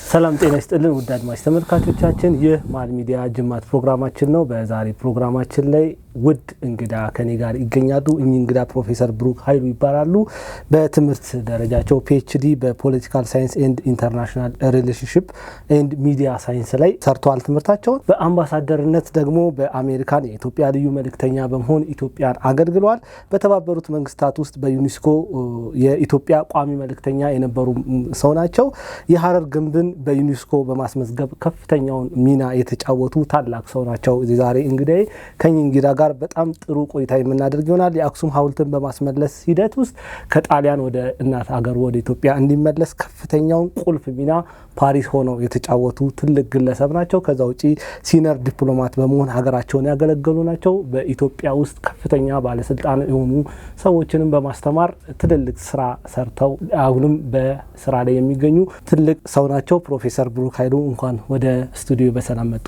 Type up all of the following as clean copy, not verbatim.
ሰላም ጤና ይስጥልን ውድ አድማጭ ተመልካቾቻችን ይህ ማል ሚዲያ ጅማት ፕሮግራማችን ነው። በዛሬ ፕሮግራማችን ላይ ውድ እንግዳ ከኔ ጋር ይገኛሉ። እኚህ እንግዳ ፕሮፌሰር ብሩክ ኃይሉ ይባላሉ። በትምህርት ደረጃቸው ፒኤችዲ በፖለቲካል ሳይንስ ኤንድ ኢንተርናሽናል ሪሌሽንሺፕ ኤንድ ሚዲያ ሳይንስ ላይ ሰርተዋል ትምህርታቸውን። በአምባሳደርነት ደግሞ በአሜሪካን የኢትዮጵያ ልዩ መልእክተኛ በመሆን ኢትዮጵያን አገልግለዋል። በተባበሩት መንግስታት ውስጥ በዩኔስኮ የኢትዮጵያ ቋሚ መልእክተኛ የነበሩ ሰው ናቸው። የሐረር ግንብን በዩኔስኮ በማስመዝገብ ከፍተኛውን ሚና የተጫወቱ ታላቅ ሰው ናቸው። ዛሬ እንግዲህ ከኚህ እንግዳ ጋር በጣም ጥሩ ቆይታ የምናደርግ ይሆናል። የአክሱም ሐውልትን በማስመለስ ሂደት ውስጥ ከጣሊያን ወደ እናት ሀገር ወደ ኢትዮጵያ እንዲመለስ ከፍተኛውን ቁልፍ ሚና ፓሪስ ሆነው የተጫወቱ ትልቅ ግለሰብ ናቸው። ከዛ ውጪ ሲኒየር ዲፕሎማት በመሆን ሀገራቸውን ያገለገሉ ናቸው። በኢትዮጵያ ውስጥ ከፍተኛ ባለስልጣን የሆኑ ሰዎችንም በማስተማር ትልልቅ ስራ ሰርተው አሁንም በስራ ላይ የሚገኙ ትልቅ ሰው ናቸው። ፕሮፌሰር ብሩክ ኃይሉ እንኳን ወደ ስቱዲዮ በሰላም መጡ።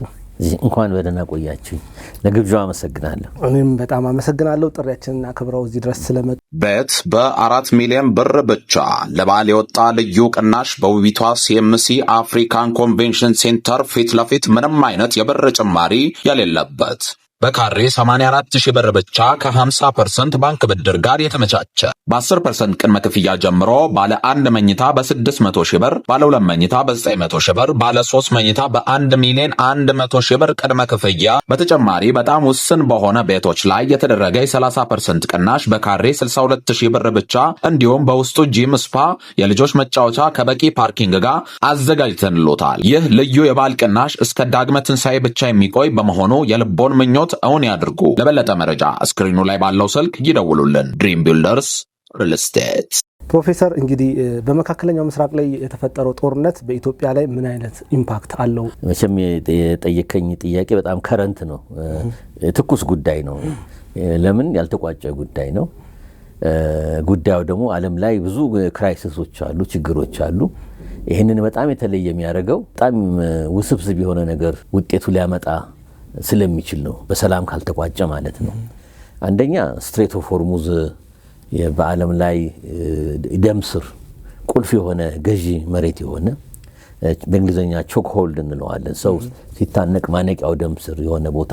እንኳን ወደና ቆያችሁ። ለግብዣው አመሰግናለሁ። እኔም በጣም አመሰግናለሁ ጥሪያችንን አክብረው እዚህ ድረስ ስለመጡ። ቤት በ4 ሚሊዮን ብር ብቻ ለበዓል የወጣ ልዩ ቅናሽ በውቢቷ ሲኤምሲ አፍሪካን ኮንቬንሽን ሴንተር ፊት ለፊት ምንም አይነት የብር ጭማሪ የሌለበት በካሬ 84,000 ብር ብቻ ከ50% ባንክ ብድር ጋር የተመቻቸ በ10% ቅድመ ክፍያ ጀምሮ ባለ 1 መኝታ በ600,000 ብር፣ ባለ 2 መኝታ በ900,000 ብር፣ ባለ 3 መኝታ በ1,100,000 ብር ቅድመ ክፍያ። በተጨማሪ በጣም ውስን በሆነ ቤቶች ላይ የተደረገ የ30% ቅናሽ በካሬ 62,000 ብር ብቻ እንዲሁም በውስጡ ጂም፣ ስፓ፣ የልጆች መጫወቻ ከበቂ ፓርኪንግ ጋር አዘጋጅተንሎታል። ይህ ልዩ የበዓል ቅናሽ እስከ ዳግመ ትንሣኤ ብቻ የሚቆይ በመሆኑ የልቦን ምኞት እውን ያድርጉ። ለበለጠ መረጃ ስክሪኑ ላይ ባለው ስልክ ይደውሉልን። ድሪም ቢልደርስ ሪል ስቴት። ፕሮፌሰር እንግዲህ በመካከለኛው ምስራቅ ላይ የተፈጠረው ጦርነት በኢትዮጵያ ላይ ምን አይነት ኢምፓክት አለው? መቼም የጠየቀኝ ጥያቄ በጣም ከረንት ነው፣ ትኩስ ጉዳይ ነው። ለምን ያልተቋጨ ጉዳይ ነው። ጉዳዩ ደግሞ ዓለም ላይ ብዙ ክራይሲሶች አሉ፣ ችግሮች አሉ። ይህንን በጣም የተለየ የሚያደርገው በጣም ውስብስብ የሆነ ነገር ውጤቱ ሊያመጣ ስለሚችል ነው፣ በሰላም ካልተቋጨ ማለት ነው። አንደኛ ስትሬት ኦፍ ሆርሙዝ በዓለም ላይ ደም ስር ቁልፍ የሆነ ገዢ መሬት የሆነ በእንግሊዝኛ ቾክ ሆልድ እንለዋለን። ሰው ሲታነቅ ማነቂያው ደም ስር የሆነ ቦታ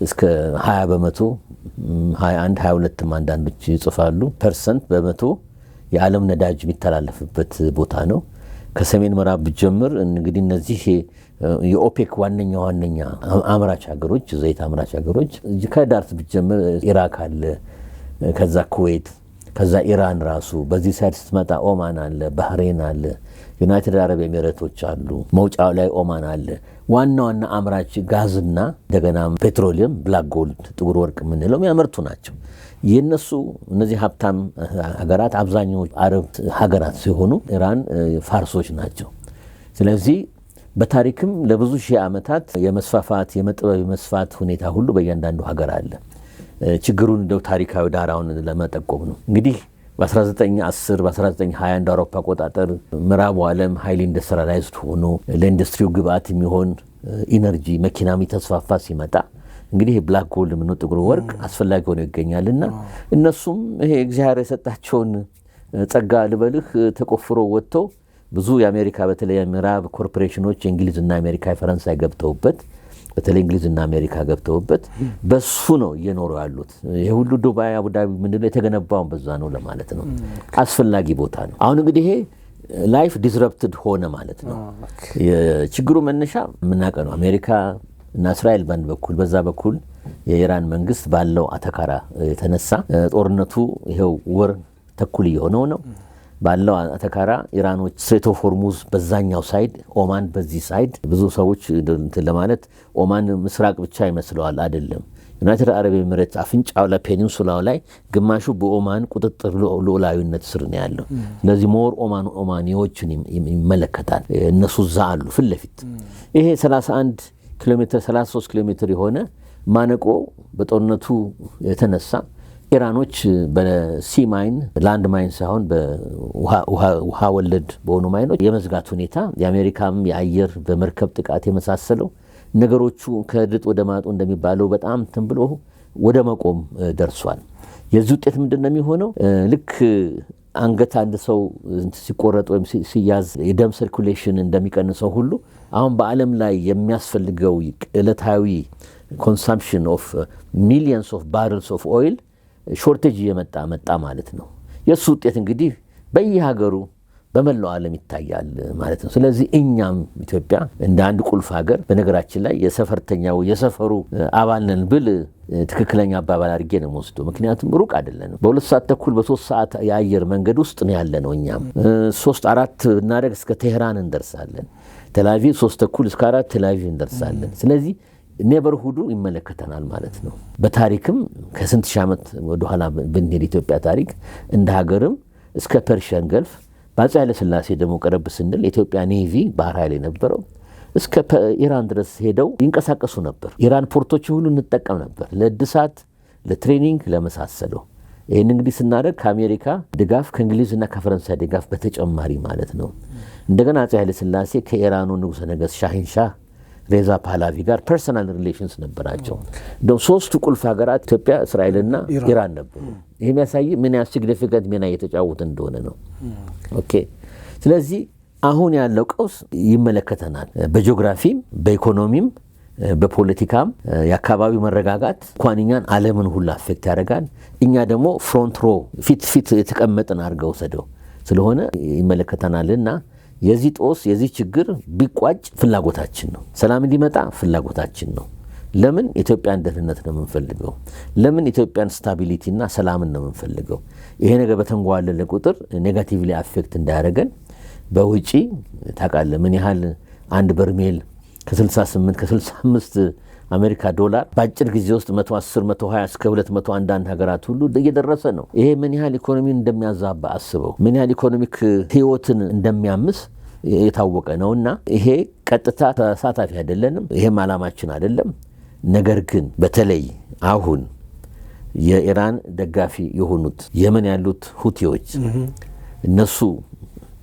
እስከ 20 በመቶ 21 22 አንዳንዶች ይጽፋሉ % በመቶ የዓለም ነዳጅ የሚተላለፍበት ቦታ ነው። ከሰሜን ምዕራብ ብጀምር እንግዲህ እነዚህ የኦፔክ ዋነኛ አምራች ሀገሮች፣ ዘይት አምራች ሀገሮች ከዳርት ብጀምር ኢራቅ አለ፣ ከዛ ኩዌት፣ ከዛ ኢራን ራሱ፣ በዚህ ሳይድ ስትመጣ ኦማን አለ፣ ባህሬን አለ፣ ዩናይትድ አረብ ኤሚሬቶች አሉ፣ መውጫው ላይ ኦማን አለ። ዋና አምራች ጋዝና እንደገና ፔትሮሊየም፣ ብላክ ጎልድ፣ ጥቁር ወርቅ የምንለው የሚያመርቱ ናቸው። የነሱ እነዚህ ሀብታም ሀገራት አብዛኛው አረብ ሀገራት ሲሆኑ ኢራን ፋርሶች ናቸው። ስለዚህ በታሪክም ለብዙ ሺህ ዓመታት የመስፋፋት የመጥበብ የመስፋት ሁኔታ ሁሉ በእያንዳንዱ ሀገር አለ። ችግሩን እንደው ታሪካዊ ዳራውን ለመጠቆም ነው። እንግዲህ በ1910 በ1920 እንደ አውሮፓ አቆጣጠር ምዕራቡ ዓለም ሃይሊ ኢንዱስትሪያላይዝድ ሆኖ ለኢንዱስትሪው ግብአት የሚሆን ኢነርጂ መኪናም ተስፋፋ ሲመጣ እንግዲህ ብላክ ጎልድ ምነው ጥቁር ወርቅ አስፈላጊ ሆኖ ይገኛልና እነሱም ይሄ እግዚአብሔር የሰጣቸውን ጸጋ ልበልህ ተቆፍሮ ወጥተው ብዙ የአሜሪካ በተለይ ምዕራብ ኮርፖሬሽኖች የእንግሊዝና አሜሪካ የፈረንሳይ ገብተውበት በተለይ እንግሊዝና አሜሪካ ገብተውበት በሱ ነው እየኖሩ ያሉት። ይሄ ሁሉ ዱባይ፣ አቡዳቢ ምንድነው የተገነባው በዛ ነው ለማለት ነው። አስፈላጊ ቦታ ነው። አሁን እንግዲህ ይሄ ላይፍ ዲስረፕትድ ሆነ ማለት ነው። የችግሩ መነሻ የምናውቀው ነው። አሜሪካ እና እስራኤል ባንድ በኩል በዛ በኩል የኢራን መንግስት ባለው አተካራ የተነሳ ጦርነቱ ይሄው ወር ተኩል እየሆነው ነው። ባለው አተካራ ኢራኖች ስትሬት ኦፍ ሆርሙዝ በዛኛው ሳይድ፣ ኦማን በዚህ ሳይድ። ብዙ ሰዎች ለማለት ኦማን ምስራቅ ብቻ ይመስለዋል፣ አይደለም። ዩናይትድ አረብ ኤሚሬትስ አፍንጫው ላይ ፔኒንሱላው ላይ ግማሹ በኦማን ቁጥጥር ሉዓላዊነት ስር ነው ያለው። ስለዚህ ሞር ኦማኒዎችን ይመለከታል። እነሱ እዛ አሉ ፊት ለፊት። ይሄ 31 ኪሎ ሜትር 33 ኪሎ ሜትር የሆነ ማነቆ በጦርነቱ የተነሳ ኢራኖች በሲ ማይን ላንድ ማይን ሳይሆን በውሃ ወለድ በሆኑ ማይኖች የመዝጋት ሁኔታ የአሜሪካም የአየር በመርከብ ጥቃት የመሳሰለው ነገሮቹ ከድጥ ወደ ማጡ እንደሚባለው በጣም ተንብሎ ወደ መቆም ደርሷል። የዚህ ውጤት ምንድነው የሚሆነው? ልክ አንገት አንድ ሰው ሲቆረጥ ወይም ሲያዝ የደም ሰርኩሌሽን እንደሚቀንሰው ሁሉ አሁን በዓለም ላይ የሚያስፈልገው ዕለታዊ ኮንሰምፕሽን ኦፍ ሚሊየንስ ኦፍ ባረልስ ኦፍ ኦይል ሾርቴጅ እየመጣ ማለት ነው። የሱ ውጤት እንግዲህ በየሀገሩ በመላው ዓለም ይታያል ማለት ነው። ስለዚህ እኛም ኢትዮጵያ እንደ አንድ ቁልፍ ሀገር በነገራችን ላይ የሰፈርተኛው የሰፈሩ አባል ነን ብል ትክክለኛ አባባል አድርጌ ነው የምወስደው። ምክንያቱም ሩቅ አይደለንም። በ2 ሰዓት ተኩል በ3 ሰዓት የአየር መንገድ ውስጥ ነው ያለ ነው። እኛም 3-4 እናደርግ እስከ ቴህራን እንደርሳለን። ቴልአቪቭ 3 ተኩል እስከ 4 ቴልአቪቭ እንደርሳለን። ስለዚህ ኔበርሁዱ ይመለከተናል ማለት ነው። በታሪክም ከስንት ሺህ ዓመት ወደኋላ ብንሄድ ኢትዮጵያ ታሪክ እንደ ሀገርም እስከ ፐርሺያን ገልፍ በአፄ ኃይለ ሥላሴ ደግሞ ቀረብ ስንል የኢትዮጵያ ኔቪ ባህር ኃይል የነበረው እስከ ኢራን ድረስ ሄደው ይንቀሳቀሱ ነበር። ኢራን ፖርቶች ሁሉ እንጠቀም ነበር ለእድሳት፣ ለትሬኒንግ፣ ለመሳሰለው። ይህን እንግዲህ ስናደርግ ከአሜሪካ ድጋፍ ከእንግሊዝና ከፈረንሳይ ድጋፍ በተጨማሪ ማለት ነው። እንደገና አፄ ኃይለ ሥላሴ ከኢራኑ ንጉሠ ነገሥት ሻሂን ሻህ ሬዛ ፓህላቪ ጋር ፐርሰናል ሪሌሽንስ ነበራቸው። እንደውም 3ቱ ቁልፍ ሀገራት ኢትዮጵያ፣ እስራኤልና ኢራን ነበሩ። ይህ የሚያሳይ ምን ያህል ሲግኒፊካንት ሚና እየተጫወተ እንደሆነ ነው። ኦኬ። ስለዚህ አሁን ያለው ቀውስ ይመለከተናል። በጂኦግራፊም፣ በኢኮኖሚም፣ በፖለቲካም የአካባቢው መረጋጋት እንኳን እኛን ዓለምን ሁሉ አፌክት ያደርጋል። እኛ ደግሞ ፍሮንት ሮ ፊት የተቀመጥን አድርገው ወሰደው ስለሆነ ይመለከተናልና የዚህ ጦስ የዚህ ችግር ቢቋጭ ፍላጎታችን ነው። ሰላም እንዲመጣ ፍላጎታችን ነው። ለምን ኢትዮጵያን ደህንነት ነው የምንፈልገው? ለምን ኢትዮጵያን ስታቢሊቲና ሰላምን ነው የምንፈልገው? ይሄ ነገር በተንጓለለ ቁጥር ኔጋቲቭሊ አፌክት እንዳያደርገን በውጪ ታውቃለህ ምን ያህል አንድ በርሜል ከ68 ከ65 አሜሪካ ዶላር በአጭር ጊዜ ውስጥ 110 120 እስከ 200 አንዳንድ ሀገራት ሁሉ እየደረሰ ነው። ይሄ ምን ያህል ኢኮኖሚን እንደሚያዛባ አስበው፣ ምን ያህል ኢኮኖሚክ ህይወትን እንደሚያምስ የታወቀ ነውና ይሄ ቀጥታ ተሳታፊ አይደለንም። ይሄም ዓላማችን አይደለም። ነገር ግን በተለይ አሁን የኢራን ደጋፊ የሆኑት የመን ያሉት ሁቲዎች እነሱ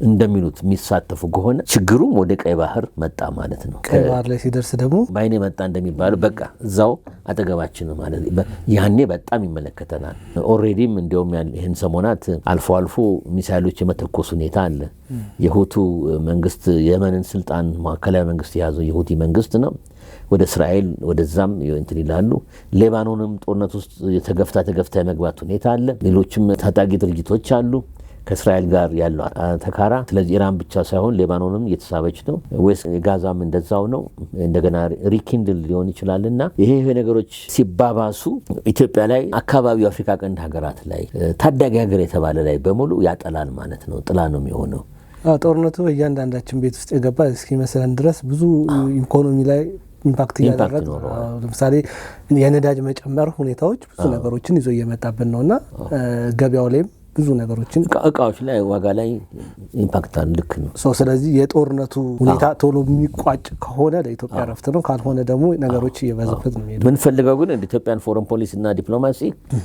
እንደሚሉት የሚሳተፉ ከሆነ ችግሩም ወደ ቀይ ባህር መጣ ማለት ነው። ቀይ ባህር ላይ ሲደርስ ደግሞ ባይኔ መጣ እንደሚባለው በቃ እዛው አጠገባችን ነው ማለት ያኔ በጣም ይመለከተናል። ኦሬዲም እንደውም ይህን ሰሞናት አልፎ አልፎ ሚሳይሎች የመተኮስ ሁኔታ አለ። የሁቱ መንግስት የመንን ስልጣን ማዕከላዊ መንግስት የያዘው የሁቲ መንግስት ነው። ወደ እስራኤል ወደዛም እንትን ይላሉ። ሌባኖንም ጦርነት ውስጥ ተገፍታ የመግባት ሁኔታ አለ። ሌሎችም ታጣቂ ድርጅቶች አሉ ከእስራኤል ጋር ያለው ተካራ። ስለዚህ ኢራን ብቻ ሳይሆን ሌባኖንም እየተሳበች ነው። ወይስ ጋዛም እንደዛው ነው። እንደገና ሪኪንድል ሊሆን ይችላልና ይሄ ነገሮች ሲባባሱ ኢትዮጵያ ላይ አካባቢው አፍሪካ ቀንድ ሀገራት ላይ ታዳጊ ሀገር የተባለ ላይ በሙሉ ያጠላል ማለት ነው። ጥላ ነው የሚሆነው። ጦርነቱ በእያንዳንዳችን ቤት ውስጥ የገባ እስኪመስለን ድረስ ብዙ ኢኮኖሚ ላይ ኢምፓክት እያደረገ ለምሳሌ የነዳጅ መጨመር ሁኔታዎች ብዙ ነገሮችን ይዞ እየመጣብን ነውና ገበያው ላይም ብዙ ነገሮችን እቃዎች ላይ ዋጋ ላይ ኢምፓክት አለ። ልክ ነው። ስለዚህ የጦርነቱ ሁኔታ ቶሎ የሚቋጭ ከሆነ ለኢትዮጵያ ረፍት ነው፣ ካልሆነ ደግሞ ነገሮች እየበዙበት ነው የሚሄዱ። ምንፈልገው ግን እንደ ኢትዮጵያን ፎረን ፖሊሲ እና ዲፕሎማሲ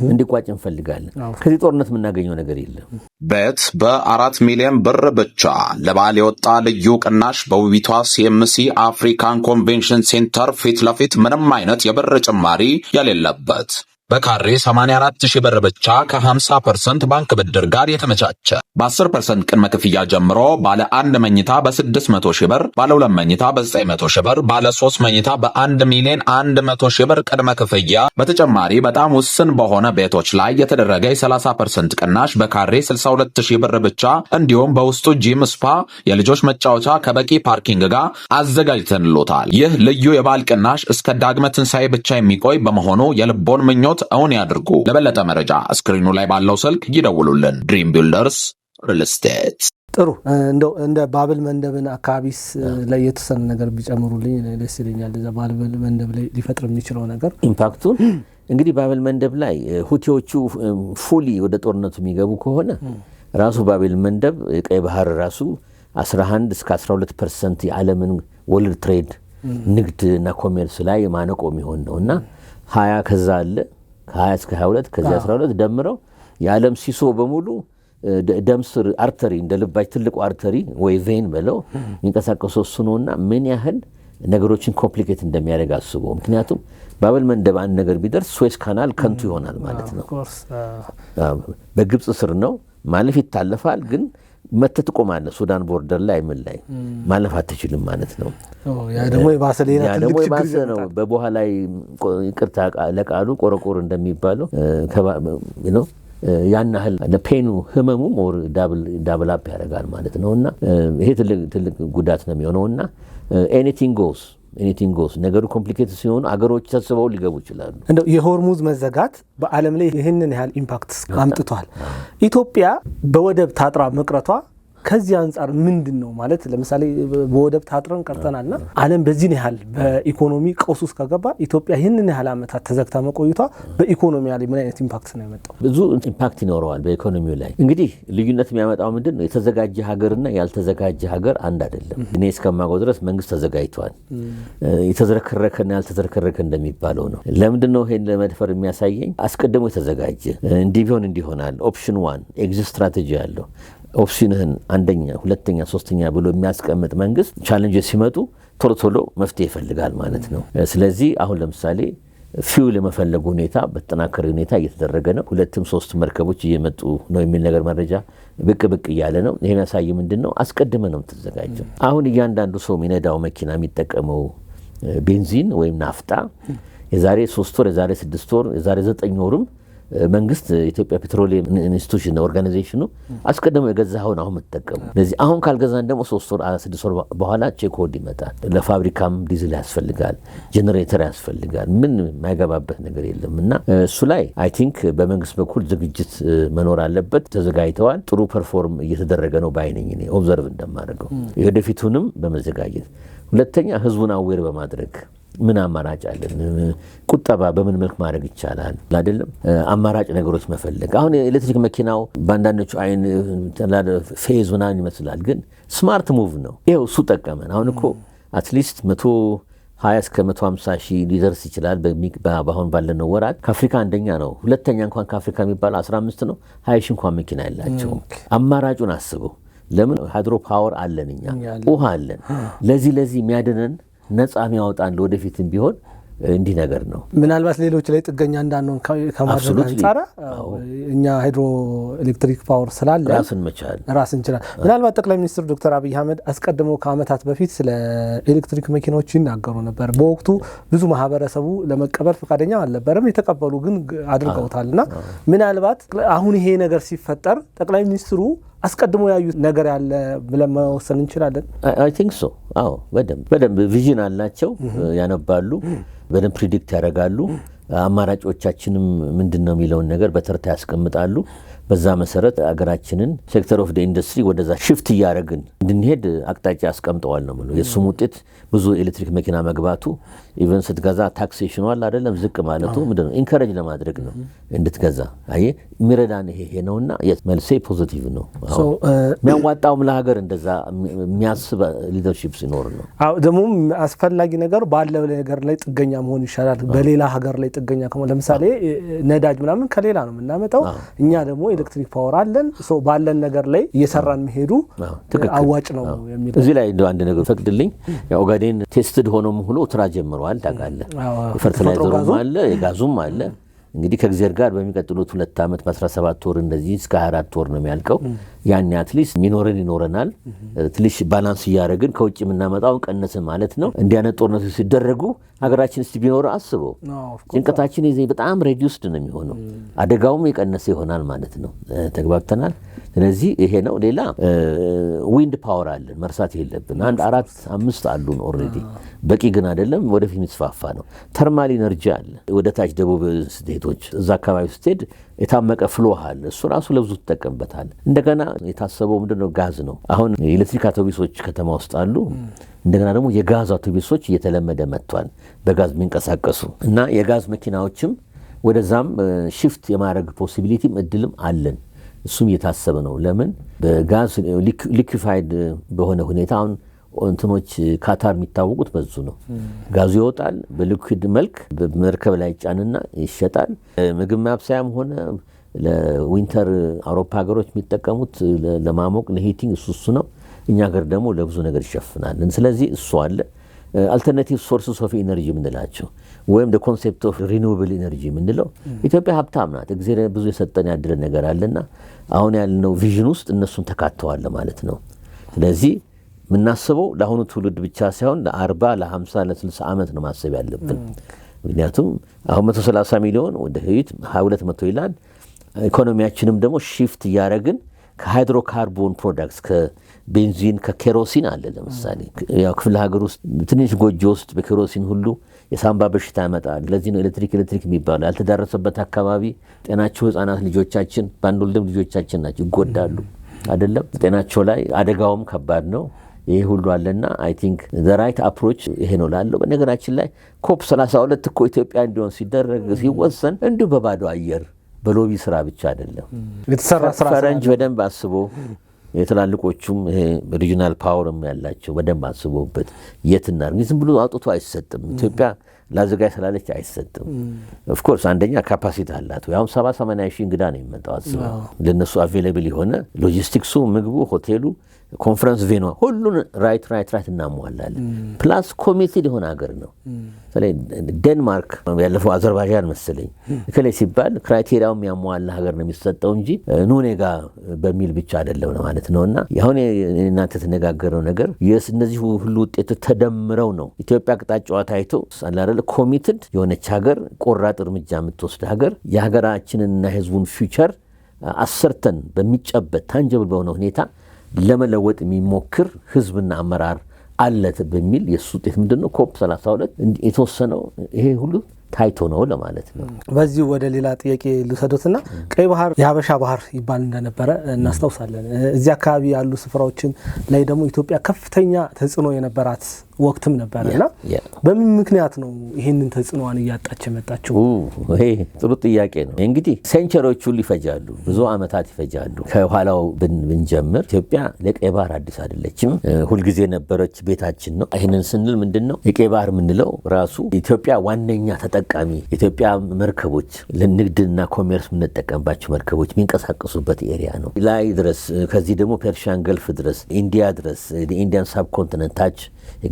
እንዲቋጭ እንፈልጋለን። ከዚህ ጦርነት የምናገኘው ነገር የለም። ቤት በ4 ሚሊዮን ብር ብቻ ለበዓል የወጣ ልዩ ቅናሽ በውቢቷ ሲኤምሲ አፍሪካን ኮንቬንሽን ሴንተር ፊት ለፊት ምንም አይነት የብር ጭማሪ የሌለበት በካሬ 84,000 ብር ብቻ ከ50% ባንክ ብድር ጋር የተመቻቸ በ10% ቅድመ ክፍያ ጀምሮ ባለ 1 መኝታ በ600,000 ብር፣ ባለ 2 መኝታ በ900,000 ብር፣ ባለ 3 መኝታ በ1,100,000 ብር ቅድመ ክፍያ። በተጨማሪ በጣም ውስን በሆነ ቤቶች ላይ የተደረገ የ30% ቅናሽ በካሬ 62,000 ብር ብቻ እንዲሁም በውስጡ ጂም፣ ስፓ፣ የልጆች መጫወቻ ከበቂ ፓርኪንግ ጋር አዘጋጅተንሎታል። ይህ ልዩ የበዓል ቅናሽ እስከ ዳግመ ትንሣኤ ብቻ የሚቆይ በመሆኑ የልቦን ምኞት እውን ያድርጉ። ለበለጠ መረጃ ስክሪኑ ላይ ባለው ስልክ ይደውሉልን። ድሪም ቢልደርስ ሪል ስቴት። ጥሩ። እንደው እንደ ባብል መንደብን አካባቢስ ላይ የተሰነ ነገር ቢጨምሩልኝ ደስ ይለኛል። እዛ ባብል መንደብ ላይ ሊፈጥር የሚችለው ነገር ኢምፓክቱን እንግዲህ ባብል መንደብ ላይ ሁቲዎቹ ፉሊ ወደ ጦርነቱ የሚገቡ ከሆነ ራሱ ባብል መንደብ ቀይ ባህር ራሱ 11 እስከ 12% የዓለምን ወርልድ ትሬድ ንግድና ኮሜርስ ላይ ማነቆ የሚሆን ነውና 20 ከዛ አለ ከ20 እስከ 22 ከዚያ 12 ደምረው የዓለም ሲሶ በሙሉ ደምስር አርተሪ እንደ ልባች ትልቁ አርተሪ ወይ ቬን በለው የሚንቀሳቀሰው እሱ ነውና ምን ያህል ነገሮችን ኮምፕሊኬት እንደሚያደርግ አስበው። ምክንያቱም ባብል መንደብ አንድ ነገር ቢደርስ ስዌዝ ካናል ከንቱ ይሆናል ማለት ነው። በግብጽ ስር ነው፣ ማለፍ ይታለፋል ግን መተት ቆማለ ሱዳን ቦርደር ላይ ምን ላይ ማለፍ አትችልም ማለት ነው። ያ ደግሞ የባሰ ሌላ ትልቅ ችግር ነው። በበኋላ ላይ ይቅርታ ለቃሉ ቆረቆር እንደሚባለው ነው ያን ያህል ለፔኑ ህመሙ ሞር ዳብል አፕ ያደርጋል ማለት ነውና ይሄ ትልቅ ጉዳት ነው የሚሆነውና ኤኒቲንግ ጎስ ነገሩ ኮምፕሊኬት ሲሆን አገሮች ተስበው ሊገቡ ይችላሉ። እንደው የሆርሙዝ መዘጋት በዓለም ላይ ይህንን ያህል ኢምፓክት አምጥቷል። ኢትዮጵያ በወደብ ታጥራ መቅረቷ ከዚህ አንፃር ምንድነው ማለት ለምሳሌ በወደብ ታጥረን ቀርተናልና ዓለም በዚህ ያህል በኢኮኖሚ ቀውስ ውስጥ ከገባ ኢትዮጵያ ይህንን ያህል አመታት ተዘግታ መቆይቷ በኢኮኖሚ ላይ ምን አይነት ኢምፓክት ነው ያመጣው? ብዙ ኢምፓክት ይኖረዋል በኢኮኖሚው ላይ። እንግዲህ ልዩነት የሚያመጣው ምንድነው የተዘጋጀ ሀገርና ያልተዘጋጀ ሀገር አንድ አይደለም። እኔ እስከማውቀው ድረስ መንግስት ተዘጋጅቷል። የተዝረከረከና ያልተዝረከረከ እንደሚባለው ነው። ለምንድነው ይሄን ለመድፈር የሚያሳየኝ? አስቀድሞ የተዘጋጀ እንዲሆን እንዲሆናል ኦፕሽን 1 ኤግዚት ስትራቴጂ ያለው ኦፕሽንህን አንደኛ ሁለተኛ ሶስተኛ ብሎ የሚያስቀምጥ መንግስት ቻሌንጅ ሲመጡ ቶሎ መፍትሄ ይፈልጋል ማለት ነው። ስለዚህ አሁን ለምሳሌ ፊውል የመፈለጉ ሁኔታ በተጠናከረ ሁኔታ እየተደረገ ነው። 2-3 መርከቦች እየመጡ ነው የሚል ነገር መረጃ ብቅ እያለ ነው። ይሄ የሚያሳይ ምንድነው አስቀድመ ነው የምትዘጋጀው። አሁን እያንዳንዱ ሰው የሚነዳው መኪና የሚጠቀመው ቤንዚን ወይም ናፍጣ የዛሬ 3 ወር የዛሬ 6 ወር የዛሬ 9 ወርም መንግስት ኢትዮጵያ ፔትሮሊየም ኢንስቲትዩሽን ኦርጋናይዜሽኑ አስቀድሞ የገዛውን አሁን መተጠቀሙ። ስለዚህ አሁን ካልገዛን ደግሞ 3 ወር 6 ወር በኋላ ቼክ ሆድ ይመጣል። ለፋብሪካም ዲዝል ያስፈልጋል፣ ጄነሬተር ያስፈልጋል። ምን የማይገባበት ነገር የለምና እሱ ላይ አይ ቲንክ በመንግስት በኩል ዝግጅት መኖር አለበት። ተዘጋጅተዋል። ጥሩ ፐርፎርም እየተደረገ ነው ባይነኝ እኔ ኦብዘርቭ እንደማደርገው የወደፊቱንም በመዘጋጀት ሁለተኛ ህዝቡን አዌር በማድረግ ምን አማራጭ አለን? ቁጠባ በምን መልክ ማድረግ ይቻላል? አይደለም አማራጭ ነገሮች መፈለግ። አሁን ኤሌክትሪክ መኪናው ባንዳኖቹ አይን ፌዝ ምናምን ይመስላል፣ ግን ስማርት ሙቭ ነው። ይሄው እሱ ጠቀመን። አሁን እኮ አትሊስት 120 እስከ 150 ሺህ ሊደርስ ይችላል በአሁን ባለነው ወራት። ከአፍሪካ አንደኛ ነው። ሁለተኛ እንኳን ከአፍሪካ የሚባለው 15 ነው። 20 ሺህ እንኳን መኪና ያላቸው። አማራጩን አስበው። ለምን ሃይድሮ ፓወር አለን፣ እኛ ውሃ አለን። ለዚህ የሚያድነን ነፃ የሚያወጣን ወደፊትም ቢሆን እንዲህ ነገር ነው። ምናልባት ሌሎች ላይ ጥገኛ እንዳንሆን ከማድረግ አንጻር እኛ ሃይድሮ ኤሌክትሪክ ፓወር ስላለ ራስን ይችላል። ምናልባት ጠቅላይ ሚኒስትር ዶክተር አብይ አህመድ አስቀድሞ ከአመታት በፊት ስለ ኤሌክትሪክ መኪናዎች ይናገሩ ነበር። በወቅቱ ብዙ ማህበረሰቡ ለመቀበል ፈቃደኛ አልነበረም። የተቀበሉ ግን አድርገውታልና ምናልባት አሁን ይሄ ነገር ሲፈጠር ጠቅላይ ሚኒስትሩ አስቀድሞ ያዩት ነገር ያለ ብለን መወሰን እንችላለን። አይ ቲንክ ሶ። አዎ በደንብ ቪዥን አላቸው፣ ያነባሉ፣ በደንብ ፕሪዲክት ያደርጋሉ። አማራጮቻችንም ምንድነው የሚለውን ነገር በተርታ ያስቀምጣሉ። በዛ መሰረት አገራችንን ሴክተር ኦፍ ኢንዱስትሪ ወደዛ ሽፍት እያደረግን እንድንሄድ አቅጣጫ አስቀምጠዋል ነው ማለት ነው። የሱም ውጤት ብዙ ኤሌክትሪክ መኪና መግባቱ ኢቨን ስትገዛ ታክሴሽኑ አለ አይደለም ዝቅ ማለቱ ምንድነው ኢንከሬጅ ለማድረግ ነው እንድትገዛ። አይ ሚረዳን ይሄ ነውና መልሴ ፖዚቲቭ ነው። የሚያዋጣውም ለሀገር እንደዛ የሚያስብ ሊደርሺፕ ሲኖር ነው። አዎ ደግሞ አስፈላጊ ነገር ባለው ነገር ላይ ጥገኛ መሆን ይሻላል በሌላ ሀገር ላይ ጥገኛ ከመሆን። ለምሳሌ ነዳጅ ምናምን ከሌላ ነው የምናመጣው፣ እኛ ደግሞ ኤሌክትሪክ ፓወር አለን። ባለን ነገር ላይ እየሰራን መሄዱ አዋጭ ነው የሚል። እዚህ ላይ አንድ ነገር ፈቅድልኝ። ኦጋዴን ቴስትድ ሆኖም ሁሉ ትራ ጀምሯል ታውቃለህ። የፈርቲላይዘሩም አለ የጋዙም አለ። እንግዲህ ከእግዚአብሔር ጋር በሚቀጥሉት 2 ዓመት በ17 ወር እንደዚህ እስከ 24 ወር ነው የሚያልቀው። ያን አትሊስት ይኖረናል። ትንሽ ባላንስ እያደረግን ከውጭ የምናመጣውን ቀነስን ማለት ነው። እንዲያነት ጦርነቶች ሲደረጉ ሀገራችን እስቲ ቢኖር አስበው ጭንቀታችን በጣም ሬዲዩስድ ነው የሚሆነው። አደጋውም የቀነሰ ይሆናል ማለት ነው። ተግባብተናል። ስለዚህ ይሄ ነው። ሌላ ዊንድ ፓወር አለን መርሳት የለብን። 4-5 አሉን ኦልሬዲ። በቂ ግን አይደለም፣ ወደፊት የሚስፋፋ ነው። ተርማል ኢነርጂ አለ ወደ ታች ደቡብ ስቴቶች እዛ አካባቢ ስትሄድ የታመቀ ፍሎ አለ። እሱ ራሱ ለብዙ ተጠቀምበታል። እንደገና የታሰበው ምንድነው ጋዝ ነው። አሁን የኤሌክትሪክ አውቶቡሶች ከተማ ውስጥ አሉ። እንደገና ደግሞ የጋዝ አውቶቡሶች እየተለመደ መጥቷል፣ በጋዝ የሚንቀሳቀሱ እና የጋዝ መኪናዎችም ወደዛም ሽፍት የማድረግ ፖሲቢሊቲም እድልም አለን። እሱም እየታሰበ ነው። ለምን በጋዝ ሊኩፋይድ በሆነ ሁኔታ አሁን እንትኖች ካታር የሚታወቁት በዙ ነው። ጋዙ ይወጣል በሊኩዊድ መልክ በመርከብ ላይ ጫንና ይሸጣል። ምግብ ማብሰያም ሆነ ለዊንተር አውሮፓ ሀገሮች የሚጠቀሙት ለማሞቅ ለሂቲንግ እሱ ነው። እኛ ሀገር ደግሞ ለብዙ ነገር ይሸፍናል። ስለዚህ እሱ አለ። አልተርናቲቭ ሶርስስ ኦፍ ኢነርጂ የምንላቸው ወይም the concept of renewable energy የምንለው ኢትዮጵያ ሀብታም ናት። እግዚአብሔር ብዙ የሰጠን ያድለን ነገር አለና አሁን ያልነው ቪዥን ውስጥ እነሱን ተካተዋል ማለት ነው። ስለዚህ የምናስበው ለአሁኑ ትውልድ ብቻ ሳይሆን ለ40 ለ50 ለ60 ዓመት ነው ማሰብ ያለብን። ምክንያቱም አሁን 130 ሚሊዮን ወደ ህይወት 200 ይላል። ኢኮኖሚያችንም ደግሞ ሺፍት እያደረግን ከሃይድሮካርቦን ፕሮዳክትስ ከቤንዚን ከኬሮሲን አለ ለምሳሌ ያው ክፍለ ሀገር ውስጥ ትንሽ ጎጆ ውስጥ በኬሮሲን ሁሉ የሳምባ በሽታ ያመጣል። ለዚህ ነው ኤሌክትሪክ የሚባለው ያልተዳረሰበት አካባቢ ጤናቸው ህፃናት ልጆቻችን ባንዶልደም ልጆቻችን ናቸው ይጎዳሉ አይደለም ጤናቸው ላይ አደጋውም ከባድ ነው። ይሄ ሁሉ አለና አይ ቲንክ ዘ ራይት አፕሮች ይሄ ነው ላለው። በነገራችን ላይ ኮፕ 32 እኮ ኢትዮጵያ እንዲሆን ሲደረግ ሲወሰን እንዲሁ በባዶ አየር በሎቢ ስራ ብቻ አይደለም የተሰራ ስራ ፈረንጅ በደንብ አስቦ የተላልቆቹም ይሄ ሪጂናል ፓወርም ያላቸው በደንብ አስቦበት የትና ዝም ብሎ አውጥቶ አይሰጥም። ኢትዮጵያ ላዘጋይ ስላለች አይሰጥም። ኦፍ ኮርስ አንደኛ ካፓሲቲ አላት። ያው 70-80 ሺህ እንግዳ ነው የሚመጣው አስበው ለነሱ አቬሌብል የሆነ ሎጂስቲክሱ ምግቡ ሆቴሉ ኮንፈረንስ ቬኑ ሁሉን ራይት እናሟላለን። ፕላስ ኮሚቴድ የሆነ ሀገር ነው። ስለዚህ ዴንማርክ ያለፈው አዘርባይጃን መሰለኝ ከላይ ሲባል ክራይቴሪያውም ያሟላ ሀገር ነው የሚሰጠው እንጂ ኑኔጋ በሚል ብቻ አይደለም ማለት ነውና ያሁን እናንተ ተነጋገረው ነገር እነዚህ ሁሉ ውጤት ተደምረው ነው ኢትዮጵያ አቅጣጫዋ ታይቶ አላረለ ኮሚቴድ የሆነች ሀገር ቆራጥ እርምጃ የምትወስድ ሀገር የሀገራችንና ህዝቡን ፊውቸር አሰርተን በሚጨበት ታንጀብል በሆነ ሁኔታ ለመለወጥ የሚሞክር ህዝብና አመራር አለት በሚል የሱ ውጤት ምንድነው ኮፕ 32 የተወሰነው ይሄ ሁሉ ታይቶ ነው ለማለት ነው። በዚህ ወደ ሌላ ጥያቄ ልሰዶትና ቀይ ባህር የሀበሻ ባህር ይባል እንደነበረ እናስታውሳለን። እዚህ አካባቢ ያሉ ስፍራዎችን ላይ ደግሞ ኢትዮጵያ ከፍተኛ ተጽዕኖ የነበራት ወቅትም ነበርና በምን ምክንያት ነው ይሄንን ተጽዕኖዋን እያጣች የመጣችው? ይሄ ጥሩ ጥያቄ ነው። እንግዲህ ሴንቸሪዎቹ ይፈጃሉ፣ ብዙ አመታት ይፈጃሉ። ከኋላው ብንጀምር ኢትዮጵያ ለቀይ ባህር አዲስ አይደለችም፣ ሁልጊዜ ነበረች፣ ቤታችን ነው። ይሄንን ስንል ምንድነው የቀይ ባህር ምንለው ራሱ ኢትዮጵያ ዋነኛ ተጠቃሚ ኢትዮጵያ መርከቦች ለንግድና ኮሜርስ የምንጠቀምባቸው መርከቦች የሚንቀሳቀሱበት ኤሪያ ነው። ላይ ድረስ ከዚህ ደግሞ ፐርሺያን ገልፍ ድረስ ኢንዲያ ድረስ ኢንዲያን ሳብኮንቲኔንት ታች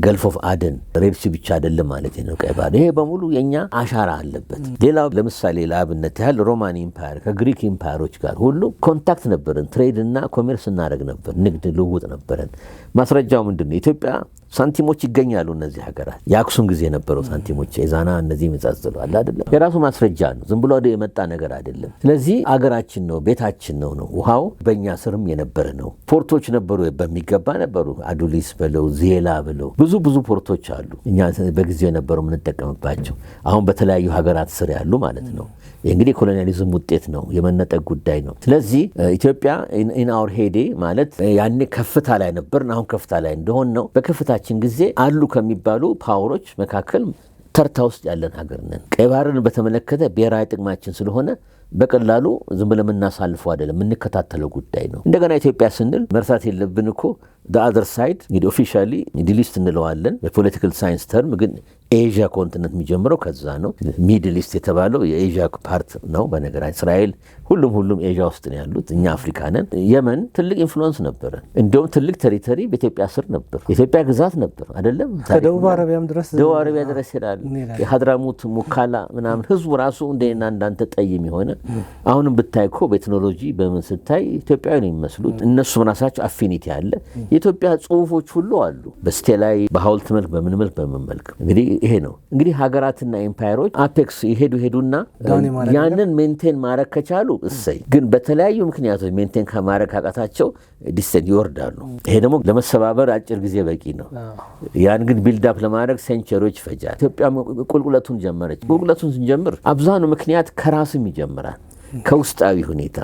ገልፍ ኦፍ አደን ሬድ ሲ ብቻ አይደለም ማለት ነው ቀይ ባህር። ይሄ በሙሉ የኛ አሻራ አለበት። ሌላው ለምሳሌ ለአብነት ያህል ሮማን ኢምፓየር ከግሪክ ኢምፓየሮች ጋር ሁሉ ኮንታክት ነበረን፣ ትሬድ እና ኮሜርስ እናደርግ ነበር፣ ንግድ ልውውጥ ነበረን። ማስረጃው ምንድነው? ኢትዮጵያ ሳንቲሞች ይገኛሉ እነዚህ ሀገራት የአክሱም ጊዜ የነበረው ሳንቲሞች የዛና እነዚህ መጻጽሉ አለ አይደለም። የራሱ ማስረጃ ነው፣ ዝም ብሎ ወደ የመጣ ነገር አይደለም። ስለዚህ አገራችን ነው፣ ቤታችን ነው። ውሃው በእኛ ስርም የነበረ ነው። ፖርቶች ነበሩ፣ በሚገባ ነበሩ። አዱሊስ በለው ዜላ በለው ብዙ ፖርቶች አሉ እኛ በጊዜው የነበረው የምንጠቀምባቸው አሁን በተለያዩ ሀገራት ስር ያሉ ማለት ነው። እንግዲህ ኮሎኒያሊዝም ውጤት ነው፣ የመነጠቅ ጉዳይ ነው። ስለዚህ ኢትዮጵያ ኢን አወር ሄዴ ማለት ያኔ ከፍታ ላይ ነበርን፣ አሁን ከፍታ ላይ እንደሆን ነው። በከፍታችን ጊዜ አሉ ከሚባሉ ፓወሮች መካከል ተርታ ውስጥ ያለን ሀገር ነን። ቀይ ባህርን በተመለከተ ብሔራዊ ጥቅማችን ስለሆነ በቀላሉ ዝም ብለን የምናሳልፈው አይደለም፣ የምንከታተለው ጉዳይ ነው። እንደገና ኢትዮጵያ ስንል መርሳት የለብን እኮ the other side እንግዲህ ኦፊሻሊ ሚድል ኢስት እንለዋለን በፖለቲካል ሳይንስ ተርም፣ ግን ኤዥያ ኮንቲኔንት የሚጀምረው ከዛ ነው። ሚድል ኢስት የተባለው የኤዥያ ፓርት ነው። በነገራችን እስራኤል ሁሉም ኤዥያ ውስጥ ነው ያሉት፣ እኛ አፍሪካ ነን። የመን ትልቅ ኢንፍሉዌንስ ነበረ፣ እንደውም ትልቅ ቴሪቶሪ በኢትዮጵያ ስር ነበር፣ የኢትዮጵያ ግዛት ነበር አይደለም። ከደቡብ አረቢያም ድረስ ይላል። የሀድራሙት ሙካላ ምናምን ህዝቡ ራሱ እንደና እንዳንተ ጠይም የሆነ አሁንም ብታይ እኮ በቴክኖሎጂ በምን ስታይ ኢትዮጵያዊ ነው የሚመስሉት። እነሱም ራሳቸው አፊኒቲ አለ። የኢትዮጵያ ጽሁፎች ሁሉ አሉ በስቴላይ በሐውልት መልክ በምን መልክ እንግዲህ ይሄ ነው እንግዲህ ሀገራትና ኤምፓየሮች አፔክስ ይሄዱና ያንን ሜንቴን ማድረግ ከቻሉ እሰይ፣ ግን በተለያዩ ምክንያቶች ሜንቴን ከማድረግ ካቃታቸው ዲስቴንት ይወርዳሉ። ይሄ ደግሞ ለመሰባበር አጭር ጊዜ በቂ ነው። ያን ግን ቢልድ አፕ ለማድረግ ሴንቸሪዎች ይፈጃል። ኢትዮጵያ ቁልቁለቱን ጀመረች። ቁልቁለቱን ስንጀምር አብዛኛው ምክንያት ከራስም ይጀምራል፣ ከውስጣዊ ሁኔታ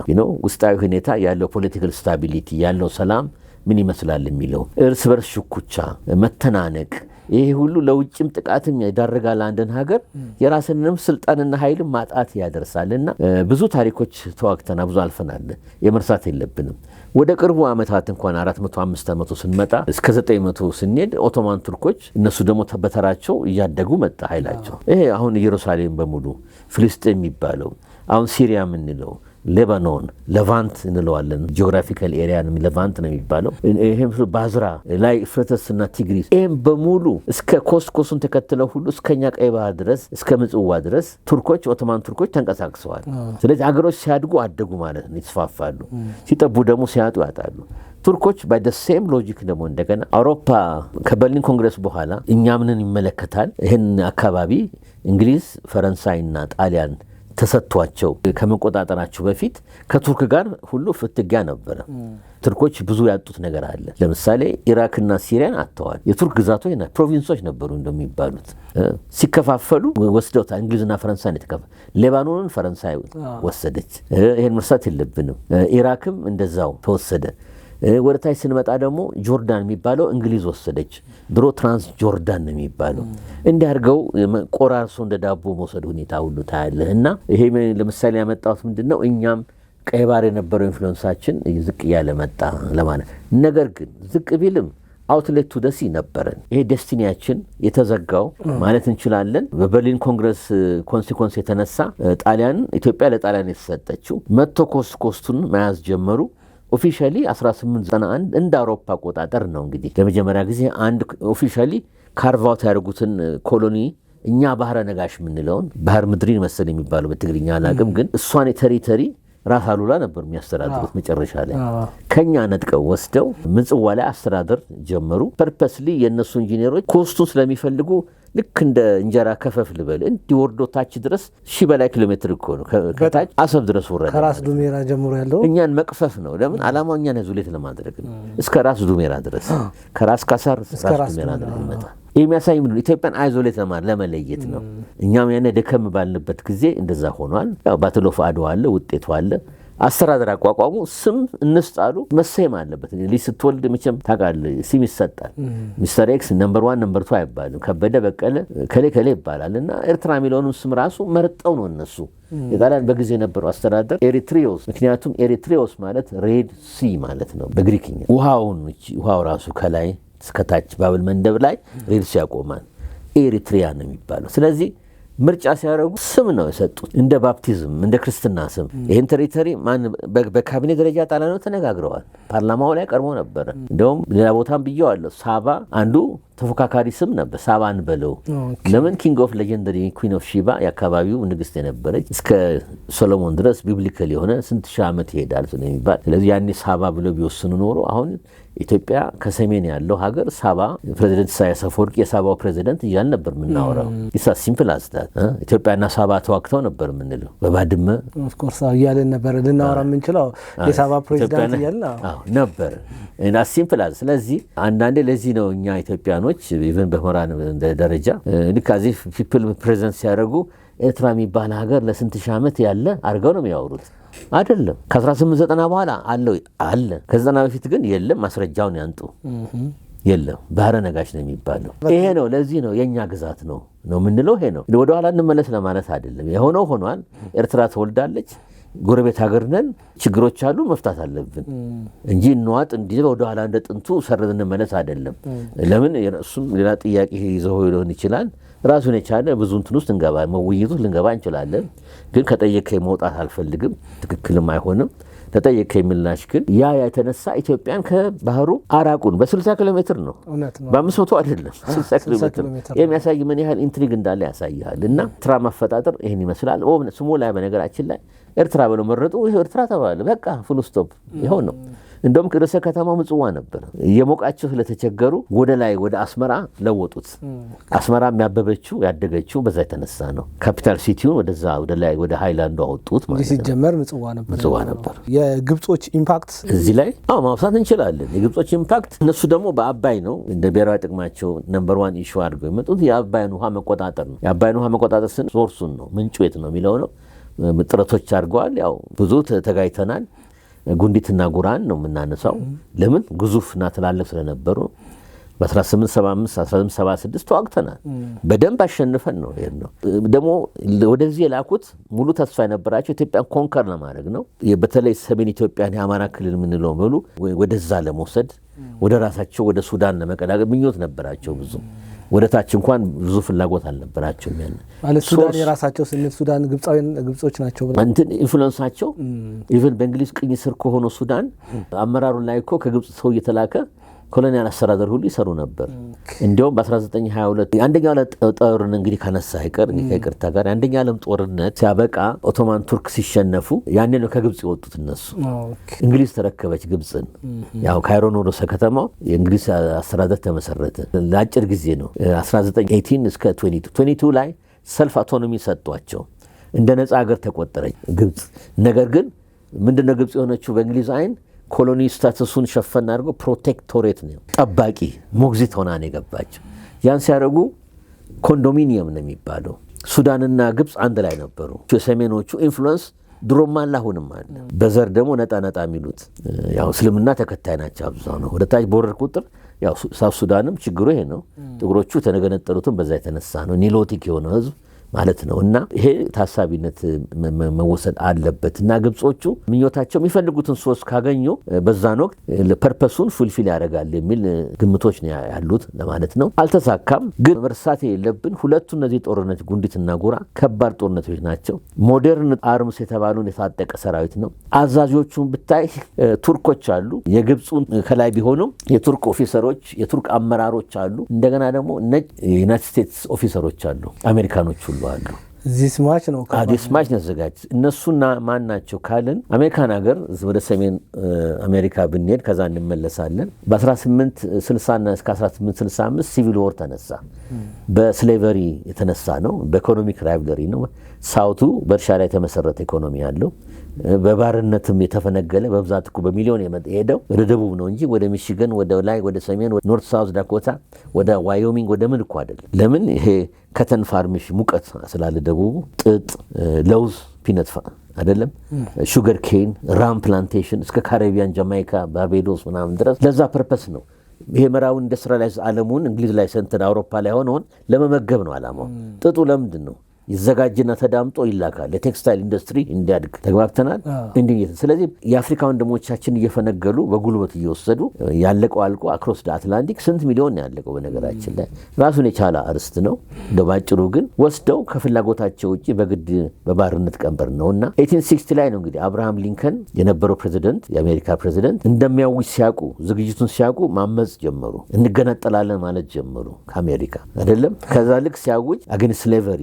ውስጣዊ ሁኔታ ያለው ፖለቲካል ስታቢሊቲ ያለው ሰላም ምን ይመስላል የሚለው እርስ በርስ ሽኩቻ፣ መተናነቅ፣ ይሄ ሁሉ ለውጭም ጥቃትም ያዳርጋል። አንድን ሀገር የራስንም ስልጣንና ኃይል ማጣት ያደርሳልና ብዙ ታሪኮች ተዋግተና ብዙ አልፈናል፣ የመርሳት የለብንም። ወደ ቅርቡ ዓመታት እንኳን 400-500 ስንመጣ እስከ 900 ስንሄድ ኦቶማን ቱርኮች እነሱ ደግሞ በተራቸው እያደጉ መጣ ኃይላቸው። ይሄ አሁን ኢየሩሳሌም በሙሉ ፍልስጤም የሚባለው አሁን ሲሪያ የምንለው ሌባኖን ለቫንት እንለዋለን። ጂኦግራፊካል ኤሪያ ነው ለቫንት ነው የሚባለው። ይሄም ባዝራ ላይ ፍረተስና ቲግሪስ ይሄም በሙሉ እስከ ኮስኮሱን ተከትለው ሁሉ እስከኛ ቀይ ባህር ድረስ እስከ ምጽዋ ድረስ ቱርኮች ኦቶማን ቱርኮች ተንቀሳቅሰዋል። ስለዚህ አገሮች ሲያድጉ አደጉ ማለት ነው፣ ይስፋፋሉ። ሲጠቡ ደግሞ ሲያጡ ያጣሉ። ቱርኮች ባይ ደ ሴም ሎጂክ ደግሞ እንደገና አውሮፓ ከበርሊን ኮንግረስ በኋላ እኛ ምንን ይመለከታል ይህን አካባቢ እንግሊዝ ፈረንሳይና ጣሊያን ተሰጥቷቸው ከመቆጣጠራቸው በፊት ከቱርክ ጋር ሁሉ ፍትጊያ ነበረ። ቱርኮች ብዙ ያጡት ነገር አለ። ለምሳሌ ኢራክና ሲሪያን አጥተዋል። የቱርክ ግዛቶች ፕሮቪንሶች ነበሩ እንደሚባሉት። ሲከፋፈሉ ወስደውታል። እንግሊዝና ፈረንሳይ የተከፋፈሉ። ሌባኖንን ፈረንሳይ ወሰደች። ይሄን መርሳት የለብንም። ኢራክም እንደዛው ተወሰደ። ወደ ታች ስንመጣ ደግሞ ጆርዳን የሚባለው እንግሊዝ ወሰደች። ድሮ ትራንስ ጆርዳን ነው የሚባለው። እንዲያርገው ቆራርሶ እንደ ዳቦ መውሰድ ሁኔታ ሁሉ ታያለህ። እና ይሄ ለምሳሌ ያመጣሁት ምንድነው እኛም ቀይ ባህር የነበረው ኢንፍሉዌንሳችን ዝቅ ያለ መጣ ለማለት። ነገር ግን ዝቅ ቢልም አውትሌት ቱ ደሲ ነበረን። ይሄ ዴስቲኒያችን የተዘጋው ማለት እንችላለን። በበርሊን ኮንግረስ ኮንሲኮንስ የተነሳ ጣሊያን ኢትዮጵያ ለጣሊያን የተሰጠችው መጥቶ ኮስቱን መያዝ ጀመሩ። ኦፊሻሊ 1891 እንደ አውሮፓ አቆጣጠር ነው እንግዲህ ለመጀመሪያ ጊዜ አንድ ኦፊሻሊ ካርቫውት ያደርጉትን ኮሎኒ እኛ ባህረ ነጋሽ የምንለውን ባህር ምድሪን መሰል የሚባለው በትግርኛ አላቅም፣ ግን እሷን ቴሪተሪ ራስ አሉላ ነበር የሚያስተዳድሩት። መጨረሻ ላይ ከኛ ነጥቀው ወስደው ምጽዋ ላይ አስተዳደር ጀመሩ። ፐርፐስሊ የእነሱ ኢንጂነሮች ኮስቱን ስለሚፈልጉ ልክ እንደ እንጀራ ከፈፍ ልበል እንዲወርዶ ታች ድረስ 1000 በላይ ኪሎ ሜትር እኮ ነው። ከታች አሰብ ድረስ ወረደ። ከራስ ዱሜራ ጀምሮ ያለው እኛን መቅፈፍ ነው። ለምን ዓላማው እኛን ዙሌት ለማድረግ ነው። እስከ ራስ ዱሜራ ድረስ ከራስ ካሳር እስከ ራስ ዱሜራ ድረስ ይመጣል። የሚያሳይ ምንድነው ኢትዮጵያን አይዞሌት ለመለየት ነው። እኛም ያኔ ደከም ባልንበት ጊዜ እንደዛ ሆኗል። ያው ባትል ኦፍ አድዋ አለ፣ ውጤቱ አለ። አስተዳደር አቋቋሙ። ስም እንስጣሉ መሰየም አለበት። ልጅ ስትወልድ መቼም ታውቃለህ ስም ይሰጣል። ሚስተር ኤክስ ነምበር 1 ነምበር 2 አይባልም። ከበደ በቀለ ከሌ ይባላል። እና ኤርትራ የሚለውንም ስም ራሱ መርጠው ነው እነሱ። የጣሊያን በጊዜ የነበረው አስተዳደር ኤሪትሪዮስ፣ ምክንያቱም ኤሪትሪዮስ ማለት ሬድ ሲ ማለት ነው በግሪክኛ። ውሃው ራሱ ከላይ እስከታች ባብል መንደብ ላይ ሬድ ሲ ያቆማል። ኤሪትሪያ ነው የሚባለው። ስለዚህ ምርጫ ሲያደርጉ ስም ነው የሰጡት፣ እንደ ባፕቲዝም እንደ ክርስትና ስም። ይህን ቴሪተሪ በካቢኔ ደረጃ ጣሊያኖች ተነጋግረዋል። ፓርላማው ላይ ቀርቦ ነበረ። እንደውም ሌላ ቦታም ብየዋለሁ። ሳባ አንዱ ተፎካካሪ ስም ነበር። ሳባን በለው ለምን ኪንግ ኦፍ ሌጀንደሪ ኩዊን ኦፍ ሺባ የአካባቢው ንግስት የነበረች እስከ ሶሎሞን ድረስ ቢብሊካል የሆነ ስንት ሺህ ዓመት ይሄዳል ስለሚባል፣ ስለዚህ ያኔ ሳባ ብለው ቢወስኑ ኖሮ አሁን ኢትዮጵያ ከሰሜን ያለው ሀገር ሳባ ፕሬዚደንት ኢሳያስ አፈወርቂ የሳባው ፕሬዚደንት እያል ነበር የምናወራው። ኢሳ ሲምፕል አስታት ኢትዮጵያና ሳባ ተዋግተው ነበር የምንለው በባድመ ኦፍኮርስ እያለን ነበር ልናወራ የምንችለው የሳባ ፕሬዚደንት እያልን ነበር እና ሲምፕል አስ። ስለዚህ አንዳንዴ ለዚህ ነው እኛ ኢትዮጵያኖች ኢቨን በሞራል ደረጃ ልካዚህ ፒፕል ፕሬዘንት ሲያደርጉ ኤርትራ የሚባል ሀገር ለስንት ሺህ ዓመት ያለ አድርገው ነው የሚያወሩት። አይደለም ከ1890 በኋላ አለ ከ90 በፊት ግን የለም። ማስረጃውን ያንጡ የለም። ባህረ ነጋሽ ነው የሚባለው ይሄ ነው። ለዚህ ነው የኛ ግዛት ነው የምንለው። ይሄ ነው። ወደ ኋላ እንመለስ ለማለት አይደለም። የሆነው ሆኗል። ኤርትራ ተወልዳለች። ጎረቤት ሀገር ነን። ችግሮች አሉ፣ መፍታት አለብን እንጂ እንዋጥ እንዲህ ወደ ኋላ እንደ ጥንቱ ሰርዝ እንመለስ አይደለም። ለምን እሱም ሌላ ጥያቄ ይዘው ሊሆን ይችላል። ራሱን የቻለ ብዙ እንትን ውስጥ እንገባ መውይይቱ ልንገባ እንችላለን። ግን ከጠየቀኝ መውጣት አልፈልግም፣ ትክክልም አይሆንም። ተጠየቀኝ ምላሽ ግን ያ የተነሳ ኢትዮጵያን ከባህሩ አራቁን በ60 ኪሎ ሜትር ነው፣ በ500 አይደለም 60 ኪሎ ሜትር የሚያሳይ ምን ያህል ኢንትሪግ እንዳለ ያሳያል። እና ኤርትራ መፈጣጠር ይሄን ይመስላል። ስሙ ላይ በነገራችን ላይ ኤርትራ ብለው መረጡ። ኤርትራ ተባለ። በቃ ፉል ስቶፕ ይኸው ነው። እንደውም ርዕሰ ከተማው ምጽዋ ነበር። የሞቃቸው ስለተቸገሩ ወደ ላይ ወደ አስመራ ለወጡት። አስመራ የሚያበበችው ያደገችው በዛ የተነሳ ነው። ካፒታል ሲቲውን ወደዛ ወደ ላይ ወደ ሃይላንዱ አወጡት ማለት ነው። ሲጀመር ምጽዋ ነበር። የግብጾች ኢምፓክት እዚህ ላይ ማውሳት እንችላለን። የግብጾች ኢምፓክት እነሱ ደግሞ በአባይ ነው እንደ ብሔራዊ ጥቅማቸው ነምበር 1 ኢሹ አድርገው የመጡት የአባይን ውሃ መቆጣጠር ነው። የአባይን ውሃ መቆጣጠር ስን ሶርሱን ነው ምንጩ የት ነው የሚለው ነው። ጥረቶች አድርገዋል። ያው ብዙ ተጋይተናል። ጉንዲትና ጉራን ነው የምናነሳው። ለምን ግዙፍና ትላልቅ ስለነበሩ በ1875 1876 ተዋግተናል። በደንብ አሸንፈን ነው ነው ደግሞ ወደዚህ የላኩት ሙሉ ተስፋ የነበራቸው ኢትዮጵያን ኮንከር ለማድረግ ነው። በተለይ ሰሜን ኢትዮጵያን የአማራ ክልል የምንለው ሙሉ ወደዛ ለመውሰድ ወደ ራሳቸው ወደ ሱዳን ለመቀላቀል ምኞት ነበራቸው ብዙ። ወደ ታች እንኳን ብዙ ፍላጎት አልነበራቸውም። ያን ማለት ሱዳን የራሳቸው ስንል ሱዳን ግብጾች ናቸው ብለው እንትን ኢንፍሉዌንሳቸው ኢቭን በእንግሊዝ ቅኝ ስር ከሆነ ሱዳን አመራሩ ላይ እኮ ከግብጽ ሰው እየተላከ ኮሎኒያል አስተዳደር ሁሉ ይሰሩ ነበር። እንዲያውም በ1922 አንደኛው ዓለም ጦርነት እንግዲህ ካነሳ አይቀር ከይቅርታ ጋር አንደኛው ዓለም ጦርነት ሲያበቃ ኦቶማን ቱርክ ሲሸነፉ ያኔ ነው ከግብጽ የወጡት እነሱ። እንግሊዝ ተረከበች ግብጽን። ያው ካይሮ ነው ርዕሰ ከተማው። የእንግሊዝ አስተዳደር ተመሰረተ። ለአጭር ጊዜ ነው 1918 እስከ 22 ላይ ሰልፍ አውቶኖሚ ሰጥቷቸው እንደ ነፃ ሀገር ተቆጠረች ግብጽ። ነገር ግን ምንድነው ግብጽ የሆነችው በእንግሊዝ አይን ኮሎኒ ስታተሱን ሸፈን አድርጎ ፕሮቴክቶሬት ነው ጠባቂ ሞግዚት ሆና ነው የገባቸው። ያን ሲያደርጉ ኮንዶሚኒየም ነው የሚባለው። ሱዳንና ግብጽ አንድ ላይ ነበሩ። የሰሜኖቹ ኢንፍሉዌንስ ድሮም አለ አሁንም አለ። በዘር ደግሞ ነጣ የሚሉት ያው እስልምና ተከታይ ናቸው አብዛው ነው። ወደ ታች ቦርደር ቁጥር ያው ሳውት ሱዳንም ችግሩ ይሄ ነው። ጥቁሮቹ ተነገነጠሉትም በዛ የተነሳ ነው። ኒሎቲክ የሆነ ህዝብ ማለት ነው። እና ይሄ ታሳቢነት መወሰድ አለበት። እና ግብጾቹ ምኞታቸው የሚፈልጉትን ሶስ ካገኙ በዛን ወቅት ፐርፐሱን ፉልፊል ያደርጋል የሚል ግምቶች ነው ያሉት ለማለት ነው። አልተሳካም። ግን መርሳት የለብን ሁለቱ እነዚህ ጦርነት ጉንዲትና ጉራ ከባድ ጦርነቶች ናቸው። ሞደርን አርምስ የተባሉን የታጠቀ ሰራዊት ነው። አዛዦቹን ብታይ ቱርኮች አሉ። የግብፁን ከላይ ቢሆኑም የቱርክ ኦፊሰሮች የቱርክ አመራሮች አሉ። እንደገና ደግሞ ነጭ የዩናይትድ ስቴትስ ኦፊሰሮች አሉ። አሜሪካኖች ሁሉ አሉ። ዚስ ማች ነው ተዘጋጅ። እነሱና ማን ናቸው ካልን አሜሪካን ሀገር ወደ ሰሜን አሜሪካ ብንሄድ ከዛ እንመለሳለን። በ1860 እስከ 1865 ሲቪል ወር ተነሳ። በስሌቨሪ የተነሳ ነው። በኢኮኖሚክ ራይቭለሪ ነው። ሳውቱ በእርሻ ላይ የተመሰረተ ኢኮኖሚ ያለው በባርነትም የተፈነገለ በብዛት እኮ በሚሊዮን የሄደው ወደ ደቡብ ነው እንጂ ወደ ሚሽገን ወደ ላይ ወደ ሰሜን ወደ ኖርት ሳውዝ ዳኮታ ወደ ዋዮሚንግ ወደ ምን እኮ አይደለም። ለምን ይሄ ከተን ፋርሚሽ ሙቀት ስላለ ደቡቡ ጥጥ፣ ለውዝ፣ ፒነት አይደለም ሹገር ኬን፣ ራም ፕላንቴሽን እስከ ካሪቢያን ጃማይካ፣ ባርቤዶስ ምናምን ድረስ ለዛ ፐርፐስ ነው። ይሄ መራውን ኢንዱስትሪያላይዝ ዓለሙን እንግሊዝ ላይ ሰንተን አውሮፓ ላይ ሆነውን ለመመገብ ነው ዓላማው። ጥጡ ለምንድን ነው ይዘጋጅና ተዳምጦ ይላካል ለቴክስታይል ኢንዱስትሪ እንዲያድግ። ተግባብተናል እንዴ? ስለዚህ የአፍሪካ ወንድሞቻችን እየፈነገሉ በጉልበት እየወሰዱ ያለቀው አልቆ አክሮስ አትላንቲክ ስንት ሚሊዮን ያለቀው በነገራችን ላይ ራሱን የቻለ አርስት ነው። እንደባጭሩ ግን ወስደው ከፍላጎታቸው ውጪ በግድ በባርነት ቀንበር ነውና 1860 ላይ ነው እንግዲህ አብርሃም ሊንከን የነበረው ፕሬዚደንት የአሜሪካ ፕሬዚደንት እንደሚያውጅ ሲያውቁ ዝግጅቱን ሲያውቁ ማመጽ ጀመሩ። እንገነጠላለን ማለት ጀመሩ ከአሜሪካ አይደለም። ከዛ ልክ ሲያውጅ አገንስት ስሌቨሪ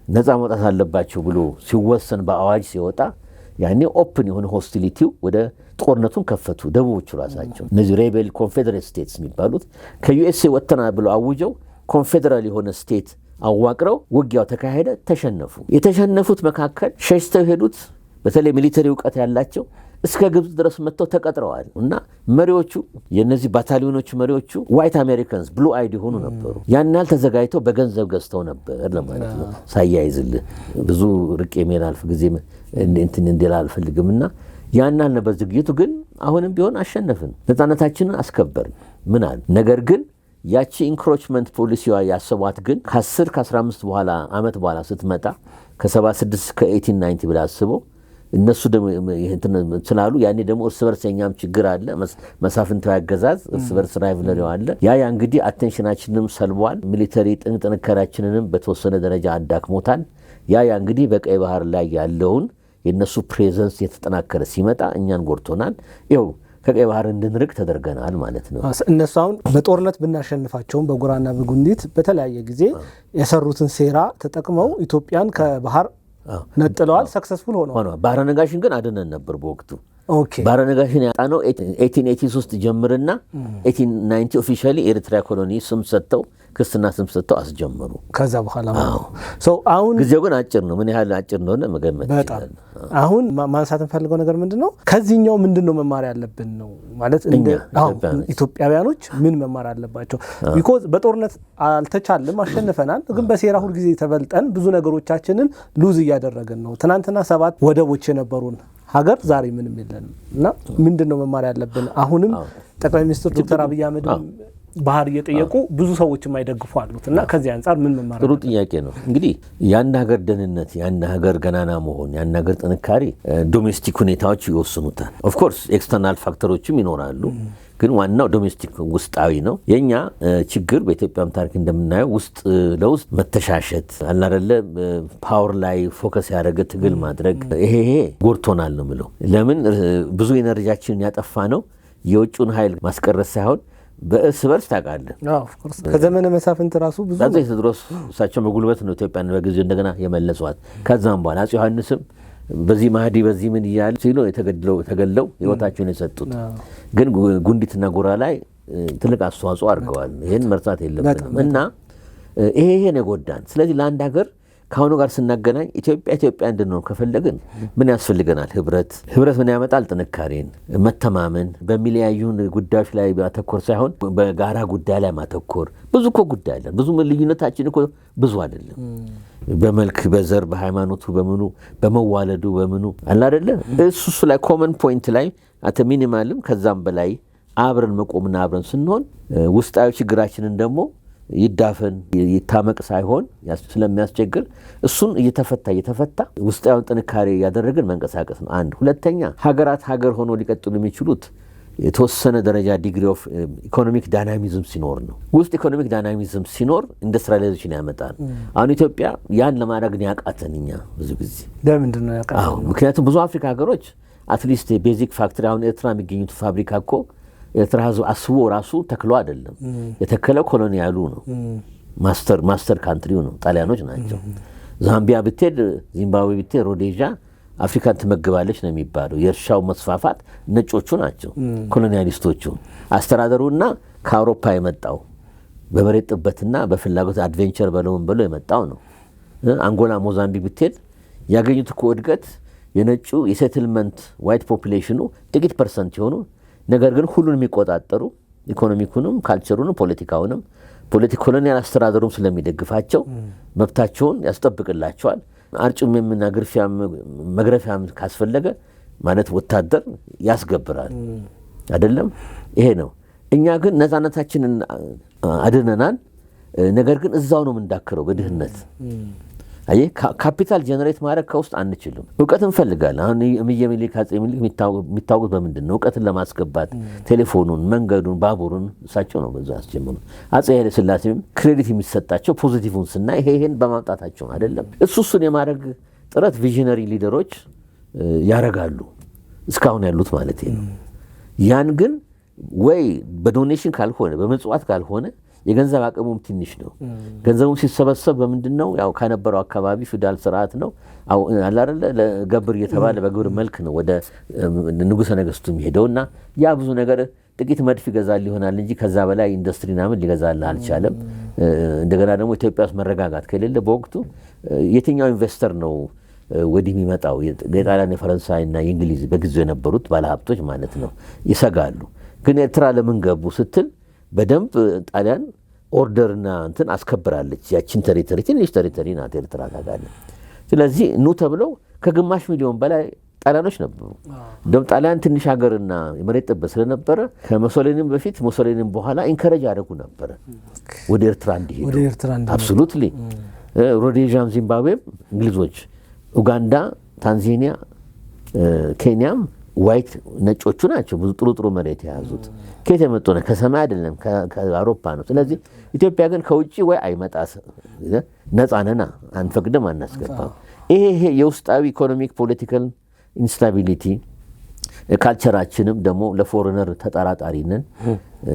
ነፃ መውጣት አለባቸው ብሎ ሲወሰን በአዋጅ ሲወጣ ያኔ ኦፕን የሆነ ሆስቲሊቲው ወደ ጦርነቱን ከፈቱ ደቡቦቹ ራሳቸው። እነዚህ ሬቤል ኮንፌደሬት ስቴትስ የሚባሉት ከዩኤስኤ ወጥተናል ብለው አውጀው ኮንፌደራል የሆነ ስቴት አዋቅረው ውጊያው ተካሄደ። ተሸነፉ። የተሸነፉት መካከል ሸሽተው ሄዱት በተለይ ሚሊተሪ እውቀት ያላቸው እስከ ግብጽ ድረስ መጥተው ተቀጥረዋል። እና መሪዎቹ የነዚህ ባታሊዮኖቹ መሪዎቹ ዋይት አሜሪካንስ ብሉ አይድ ሆኑ ነበሩ። ያን ያህል ተዘጋጅተው በገንዘብ ገዝተው ነበር ለማለት ነው። ሳያይዝልህ ብዙ ርቄ ሜናልፍ ጊዜ እንትን እንዲላ አልፈልግምና ያን ያህል ነበር ዝግጅቱ። ግን አሁንም ቢሆን አሸነፍን፣ ነፃነታችንን አስከበርን ምናል። ነገር ግን ያቺ ኢንክሮችመንት ፖሊሲዋ ያሰቧት ግን ከ10 ከ15 በኋላ አመት በኋላ ስትመጣ ከ76 ከ1890 ብላ አስበው እነሱ ደግሞ ይሄን ስላሉ ያኔ ደግሞ እርስ በርስ የኛም ችግር አለ። መሳፍንታዊ አገዛዝ እርስ በርስ ራይቭለሪው አለ። ያ እንግዲህ አቴንሽናችንንም ሰልቧል። ሚሊተሪ ጥንካሬያችንንም በተወሰነ ደረጃ አዳክሞታል። ያ እንግዲህ በቀይ ባህር ላይ ያለውን የነሱ ፕሬዘንስ የተጠናከረ ሲመጣ እኛን ጎድቶናል። ይኸው ከቀይ ባህር እንድንርቅ ተደርገናል ማለት ነው። እነሱ አሁን በጦርነት ብናሸንፋቸውም በጉራና በጉንዲት በተለያየ ጊዜ የሰሩትን ሴራ ተጠቅመው ኢትዮጵያን ከባህር ነጥለዋል። ሰክሰስፉል ሆነዋል። ባህረ ነጋሽን ግን አድነን ነበር በወቅቱ። ኦኬ ባህረ ነጋሽን ያጣነው 1883 ጀምርና 1890 ኦፊሻሊ ኤርትራ ኮሎኒ ስም ሰጥተው ክስና ስም ሰጥተው አስጀመሩ። ከዛ በኋላ አሁን ጊዜው ግን አጭር ነው። ምን ያህል አጭር እንደሆነ መገመት ይችላል። አሁን ማንሳት እንፈልገው ነገር ምንድነው? ከዚህኛው ምንድነው መማር ያለብን ነው ማለት እንደ ኢትዮጵያውያኖች ምን መማር አለባቸው? ቢኮዝ በጦርነት አልተቻለም፣ አሸንፈናል። ግን በሴራ ሁሉ ጊዜ ተበልጠን ብዙ ነገሮቻችንን ሉዝ እያደረግን ነው። ትናንትና 7 ወደቦች የነበሩን ሀገር ዛሬ ምንም የለንም። እና ምንድነው መማር ያለብን? አሁንም ጠቅላይ ሚኒስትር ዶክተር አብይ አህመድ ባህር እየጠየቁ ብዙ ሰዎች የማይደግፉ አሉት። እና ከዚህ አንፃር ምን መማር? ጥሩ ጥያቄ ነው። እንግዲህ ያን ሀገር ደህንነት፣ ያን ሀገር ገናና መሆን፣ ያን ሀገር ጥንካሬ ዶሜስቲክ ሁኔታዎች ይወስኑታል። ኦፍ ኮርስ ኤክስተርናል ፋክተሮችም ይኖራሉ። ግን ዋናው ዶሜስቲክ ውስጣዊ ነው። የኛ ችግር በኢትዮጵያም ታሪክ እንደምናየው ውስጥ ለውስጥ መተሻሸት አላረለ ፓወር ላይ ፎከስ ያደረገ ትግል ማድረግ ይሄ ጎድቶናል ነው ምለው። ለምን ብዙ ኤነርጂያችንን ያጠፋ ነው የውጭውን ኃይል ማስቀረት ሳይሆን በእርስ በርስ ታውቃለህ። ከዘመነ መሳፍንት ራሱ ብዙ አፄ ቴዎድሮስ እሳቸው በጉልበት ነው ኢትዮጵያን በጊዜው እንደገና የመለሷት። ከዛም በኋላ አፄ ዮሐንስም በዚህ ማህዲ በዚህ ምን እያሉ ሲሉ ተገለው ህይወታቸውን የሰጡት ግን ጉንዲትና ጎራ ላይ ትልቅ አስተዋጽኦ አድርገዋል። ይህን መርሳት የለብንም እና ይሄ ነው የጎዳን። ስለዚህ ለአንድ ሀገር ከአሁኑ ጋር ስናገናኝ ኢትዮጵያ እንድንሆን ከፈለግን ምን ያስፈልገናል? ህብረት ምን ያመጣል? ጥንካሬን፣ መተማመን፣ በሚለያዩን ጉዳዮች ላይ ማተኮር ሳይሆን በጋራ ጉዳይ ላይ ማተኮር። ብዙ እኮ ጉዳይ አለን። ብዙ ልዩነታችን እኮ ብዙ አይደለም። በመልክ፣ በዘር፣ በሃይማኖቱ፣ በምኑ፣ በመዋለዱ፣ በምኑ አለ አይደለ? እሱ ላይ ኮመን ፖይንት ላይ አተ ሚኒማልም ከዛም በላይ አብረን መቆምና አብረን ስንሆን ውስጣዊ ችግራችንን ደግሞ ይዳፈን ይታመቅ ሳይሆን ስለሚያስቸግር እሱን እየተፈታ ውስጣዊውን ጥንካሬ ያደረግን መንቀሳቀስ ነው። አንድ ሁለተኛ ሀገራት ሀገር ሆኖ ሊቀጥሉ የሚችሉት የተወሰነ ደረጃ ዲግሪ ኦፍ ኢኮኖሚክ ዳይናሚዝም ሲኖር ነው። ውስጥ ኢኮኖሚክ ዳይናሚዝም ሲኖር ኢንዱስትሪያላይዜሽን ያመጣል። አሁን ኢትዮጵያ ያን ለማድረግ ያቃተን እኛ ብዙ ጊዜ ለምንድን ነው ያቃተን? ምክንያቱም ብዙ አፍሪካ ሀገሮች አትሊስት ቤዚክ ፋክተሪ አሁን ኤርትራ የሚገኙት ፋብሪካ እኮ ኤርትራ ህዝብ አስቦ ራሱ ተክሎ አይደለም የተከለው፣ ኮሎኒያሉ ነው። ማስተር ካንትሪው ነው። ጣሊያኖች ናቸው። ዛምቢያ ብትሄድ፣ ዚምባብዌ ብትሄድ፣ ሮዴዥያ አፍሪካን ትመግባለች ነው የሚባለው። የእርሻው መስፋፋት ነጮቹ ናቸው፣ ኮሎኒያሊስቶቹ። አስተዳደሩና ከአውሮፓ የመጣው በመሬት ጥበትና በፍላጎት አድቬንቸር በለውን ብሎ የመጣው ነው። አንጎላ፣ ሞዛምቢክ ብትሄድ ያገኙት እኮ እድገት የነጩ የሴትልመንት ዋይት ፖፑሌሽኑ ጥቂት ፐርሰንት የሆኑ ነገር ግን ሁሉን የሚቆጣጠሩ ኢኮኖሚኩንም ካልቸሩንም ፖለቲካውንም ኮሎኒያል አስተዳደሩም ስለሚደግፋቸው መብታቸውን ያስጠብቅላቸዋል። አርጩሜምና ግርፊያም መግረፊያም ካስፈለገ ማለት ወታደር ያስገብራል አይደለም። ይሄ ነው። እኛ ግን ነፃነታችንን አድነናል። ነገር ግን እዛው ነው የምንዳክረው በድህነት። አይ ካፒታል ጀነሬት ማድረግ ከውስጥ አንችልም። እውቀት እንፈልጋለን። አሁን የሚሊክ አፄ ሚኒሊክ የሚታወቁት በምንድን ነው? እውቀትን ለማስገባት ቴሌፎኑን፣ መንገዱን፣ ባቡሩን እሳቸው ነው በዛ ያስጀመሩት። አፄ ኃይለ ሥላሴም ክሬዲት የሚሰጣቸው ፖዚቲቭን ስናይ ይሄን በማምጣታቸው አይደለም። እሱን የማድረግ ጥረት ቪዥነሪ ሊደሮች ያረጋሉ እስካሁን ያሉት ማለት ነው። ያን ግን ወይ በዶኔሽን ካልሆነ በመጽዋት ካልሆነ የገንዘብ አቅሙም ትንሽ ነው። ገንዘቡም ሲሰበሰብ በምንድነው? ያው ከነበረው አካባቢ ፊውዳል ስርዓት ነው አላረለ ለገብር እየተባለ በግብር መልክ ነው ወደ ንጉሠ ነገሥቱ የሚሄደውና ያ ብዙ ነገር ጥቂት መድፍ ይገዛል ይሆናል እንጂ ከዛ በላይ ኢንዱስትሪና ምን ሊገዛል አልቻለም። እንደገና ደግሞ ኢትዮጵያ ውስጥ መረጋጋት ከሌለ በወቅቱ የትኛው ኢንቨስተር ነው ወዲህ የሚመጣው? የጣሊያን የፈረንሳይና የእንግሊዝ በጊዜው የነበሩት ባለሀብቶች ማለት ነው ይሰጋሉ። ግን ኤርትራ ለምን ገቡ ስትል በደንብ ጣሊያን ኦርደርና እንትን አስከብራለች። ያችን ቴሪቶሪ ትንሽ ቴሪቶሪ ናት ኤርትራ ታጋለ። ስለዚህ ኑ ተብለው ከግማሽ ሚሊዮን በላይ ጣሊያኖች ነበሩ። እንደውም ጣሊያን ትንሽ ሀገርና የመሬት ጥበት ስለነበረ ከሙሶሊኒም በፊት ሙሶሊኒም በኋላ ኢንከሬጅ ያደርጉ ነበረ ወደ ኤርትራ እንዲሄዱ። አብሶሉትሊ ሮዴዥያም፣ ዚምባብዌም እንግሊዞች፣ ኡጋንዳ፣ ታንዛኒያ፣ ኬንያም ዋይት ነጮቹ ናቸው ብዙ ጥሩ መሬት የያዙት። ከየት የመጡ ነው? ከሰማይ አይደለም ከአውሮፓ ነው። ስለዚህ ኢትዮጵያ ግን ከውጪ ወይ አይመጣስ ነፃ ነና አንፈቅድም አናስገባም። ይሄ የውስጣዊ ኢኮኖሚክ ፖለቲካል ኢንስታቢሊቲ ካልቸራችንም ደግሞ ለፎሬነር ተጠራጣሪ ነን።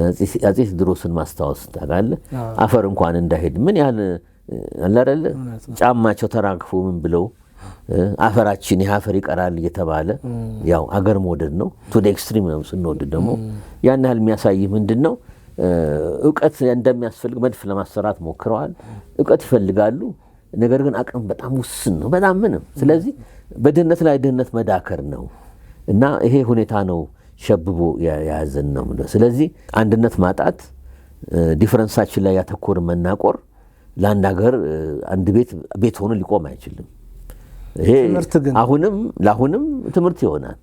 አፄ ቴዎድሮስን ማስታወስ ታውቃለህ? አፈር እንኳን እንዳይሄድ ምን ያህል አላረለ ጫማቸው ተራግፎ ምን ብለው አፈራችን የአፈር ይቀራል እየተባለ ያው አገር መውደድ ነው። ቱ ኤክስትሪም ነው ስንወድ ደግሞ ያን ያህል የሚያሳይ ምንድነው? እውቀት እንደሚያስፈልግ መድፍ ለማሰራት ሞክረዋል። እውቀት ይፈልጋሉ። ነገር ግን አቅም በጣም ውስን ነው፣ በጣም ምንም። ስለዚህ በድህነት ላይ ድህነት መዳከር ነው እና ይሄ ሁኔታ ነው ሸብቦ ያያዘን ነው። ስለዚህ አንድነት ማጣት፣ ዲፈረንሳችን ላይ ያተኮር መናቆር ለአንድ ሀገር አንድ ቤት ሆኖ ሊቆም አይችልም። ይሄ ለአሁንም ትምህርት ይሆናል።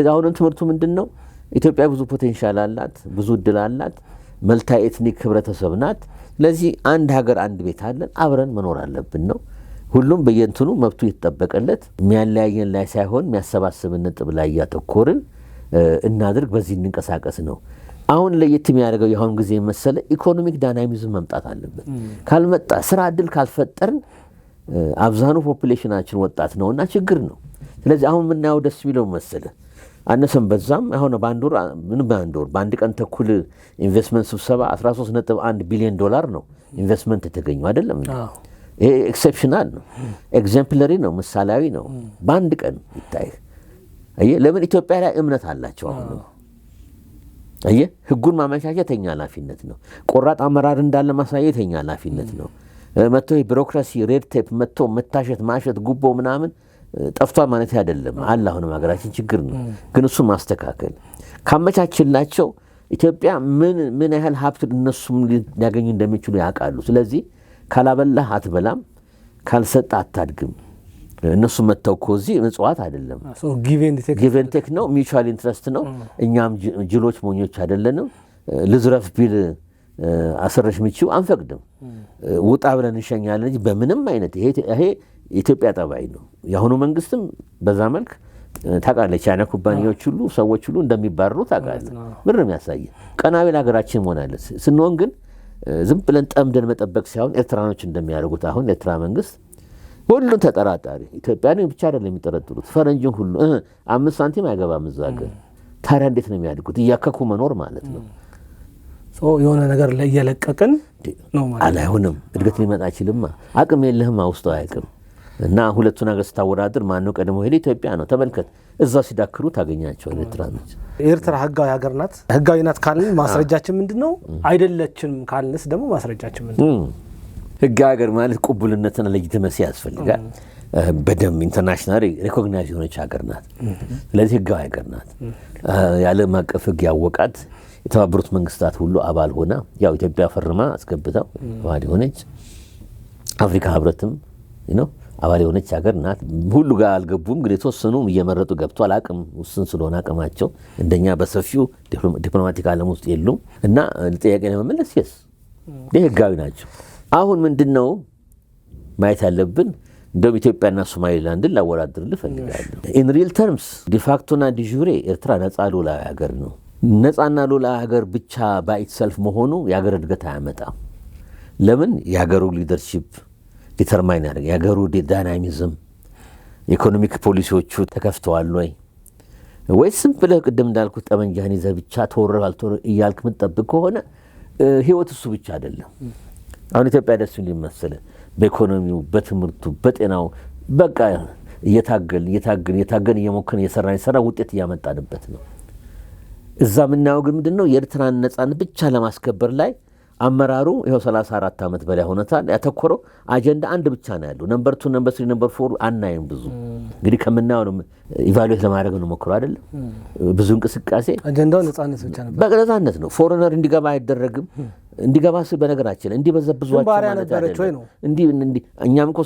አሁንም ትምህርቱ ምንድነው? ኢትዮጵያ ብዙ ፖቴንሻል አላት፣ ብዙ እድል አላት፣ መልታ ኤትኒክ ህብረተሰብ ናት። ስለዚህ አንድ ሀገር አንድ ቤት አለን፣ አብረን መኖር አለብን ነው። ሁሉም በየእንትኑ መብቱ የተጠበቀለት የሚያለያየን ላይ ሳይሆን የሚያሰባስብን ነጥብ ላይ እያተኮርን እናድርግ፣ በዚህ እንንቀሳቀስ ነው። አሁን ለየት የሚያደርገው የአሁን ጊዜ መሰለ ኢኮኖሚክ ዳይናሚዝም መምጣት አለበት። ካልመጣ ስራ እድል ካልፈጠርን አብዛኑ ፖፑሌሽናችን ወጣት ነውና ችግር ነው። ስለዚህ አሁን የምናየው ደስ የሚለው መሰለ አነሰም በዛም አሁን በአንድ ቀን ተኩል ኢንቨስትመንት ስብሰባ 13.1 ቢሊዮን ዶላር ነው ኢንቨስትመንት የተገኘው አይደለም። ይሄ ኤክሴፕሽናል ነው፣ ኤግዛምፕለሪ ነው፣ ምሳሌያዊ ነው። በአንድ ቀን ይታይ ለምን ኢትዮጵያ ላይ እምነት አላቸው። አሁን ህጉን ማመቻቸት የኛ ኃላፊነት ነው። ቆራጥ አመራር እንዳለ ማሳየት የኛ ኃላፊነት ነው። መጥቶ ቢሮክራሲ ሬድ ቴፕ መጥቶ መታሸት ማሸት ጉቦ ምናምን ጠፍቷል ማለት አይደለም። አለ አሁንም ሀገራችን ችግር ነው። ግን እሱ ማስተካከል ካመቻችላቸው ኢትዮጵያ ምን ያህል ሀብት እነሱም ሊያገኙ እንደሚችሉ ያውቃሉ። ስለዚህ ካላበላህ አትበላም፣ ካልሰጠ አታድግም። እነሱ መተው እዚህ ምጽዋት አይደለም፣ ጊቭ ኤንድ ቴክ ነው፣ ሚቹዋል ኢንትረስት ነው። እኛም ጅሎች ሞኞች አይደለንም። ልዝረፍ ቢል አሰረሽ ምቺው አንፈቅድም፣ ውጣ ብለን እንሸኛለን እንጂ በምንም አይነት ይሄ የኢትዮጵያ ጠባይ ነው። የአሁኑ መንግስትም በዛ መልክ ታውቃለች። ቻይና ኩባንያዎች ሁሉ ሰዎች ሁሉ እንደሚባረሩ ታውቃለች። ምን ነው የሚያሳየ ቀናቤል ሀገራችን ሆናለች ስንሆን ግን ዝም ብለን ጠምደን መጠበቅ ሳይሆን ኤርትራኖች እንደሚያደርጉት አሁን ኤርትራ መንግስት ሁሉን ተጠራጣሪ ኢትዮጵያን ብቻ አይደለም የሚጠረጥሩት ፈረንጅን ሁሉ 5 ሳንቲም አይገባም እዛ ሀገር። ታዲያ እንዴት ነው የሚያድጉት? እያከኩ መኖር ማለት ነው። የሆነ ነገር እየለቀቅን ነው ማለት አላይሆንም። እድገት ሊመጣ አይችልም። አቅም የለህም ውስጡ አያውቅም። እና ሁለቱን ነገር ስታወዳድር ማነው ቀድሞ ሄደ? ኢትዮጵያ ነው። ተመልከት፣ እዛው ሲዳክሩ ታገኛቸዋል ኤርትራኖች። ኤርትራ ህጋዊ ሀገር ናት። ህጋዊ ናት ካልን ማስረጃችን ምንድነው? አይደለችም ካልንስ ደግሞ ማስረጃችን ምንድነው? ህጋዊ ሀገር ማለት ቅቡልነትና ሌጂቲመሲ ያስፈልጋል። በደም ኢንተርናሽናል ሪኮግናይዝ የሆነች ሀገር ናት። ስለዚህ ህጋዊ ሀገር ናት። የዓለም አቀፍ ህግ ያወቃት የተባበሩት መንግስታት ሁሉ አባል ሆና ያው ኢትዮጵያ ፈርማ አስገብታው አባል ሆነች። አፍሪካ ህብረትም ነው አባል የሆነች ሀገር ናት። ሁሉ ጋር አልገቡም፣ ግን የተወሰኑም እየመረጡ ገብቷል። አቅም ውስን ስለሆነ አቅማቸው እንደኛ በሰፊው ዲፕሎማቲክ ዓለም ውስጥ የሉም። እና ጥያቄ ለመመለስ የስ ህጋዊ ናቸው። አሁን ምንድነው ማየት ያለብን? እንደውም ኢትዮጵያና ሶማሌላንድን ላወዳድርልህ እፈልጋለሁ። ኢን ሪል ተርምስ ዲፋክቶና ዲጁሬ ኤርትራ ነጻ ሉዓላዊ ሀገር ነው። ነጻና ሉዓላዊ ሀገር ብቻ ባይትሰልፍ መሆኑ የሀገር እድገት አያመጣም። ለምን? የሀገሩ ሊደርሺፕ ዲተርማይን ያደርግ፣ የሀገሩ ዳይናሚዝም፣ ኢኮኖሚክ ፖሊሲዎቹ ተከፍተዋል ወይስ ዝም ብለህ ቅድም እንዳልኩት ጠመንጃህን ይዘህ ብቻ ተወረር አልተወረር እያልክ የምትጠብቅ ከሆነ ህይወት እሱ ብቻ አይደለም። አሁን ኢትዮጵያ ደስ የሚል መሰለህ በኢኮኖሚው፣ በትምህርቱ፣ በጤናው በቃ እየታገልን እየሞከርን እየሰራ ውጤት እያመጣንበት ነው። እዛ የምናየው ግን ምንድነው የኤርትራን ነጻነት ብቻ ለማስከበር ላይ አመራሩ ይኸው 34 ዓመት በላይ ሆነታል። ያተኮረው አጀንዳ አንድ ብቻ ነው ያለው። ነምበር 2 ነምበር 3 ነምበር 4 አናይም። ብዙ እንግዲህ ከምናየው ነው ኢቫሉዌት ለማድረግ ነው ሞክሮ አይደለም። ብዙ እንቅስቃሴ አጀንዳው ነጻነት ብቻ ነበር። በነጻነት ነው። ፎሬነር እንዲገባ አይደረግም። እንዲገባ ሲል በነገራችን እንዲበዘብዟቸው ማለት አይደለም። እኛም እኮ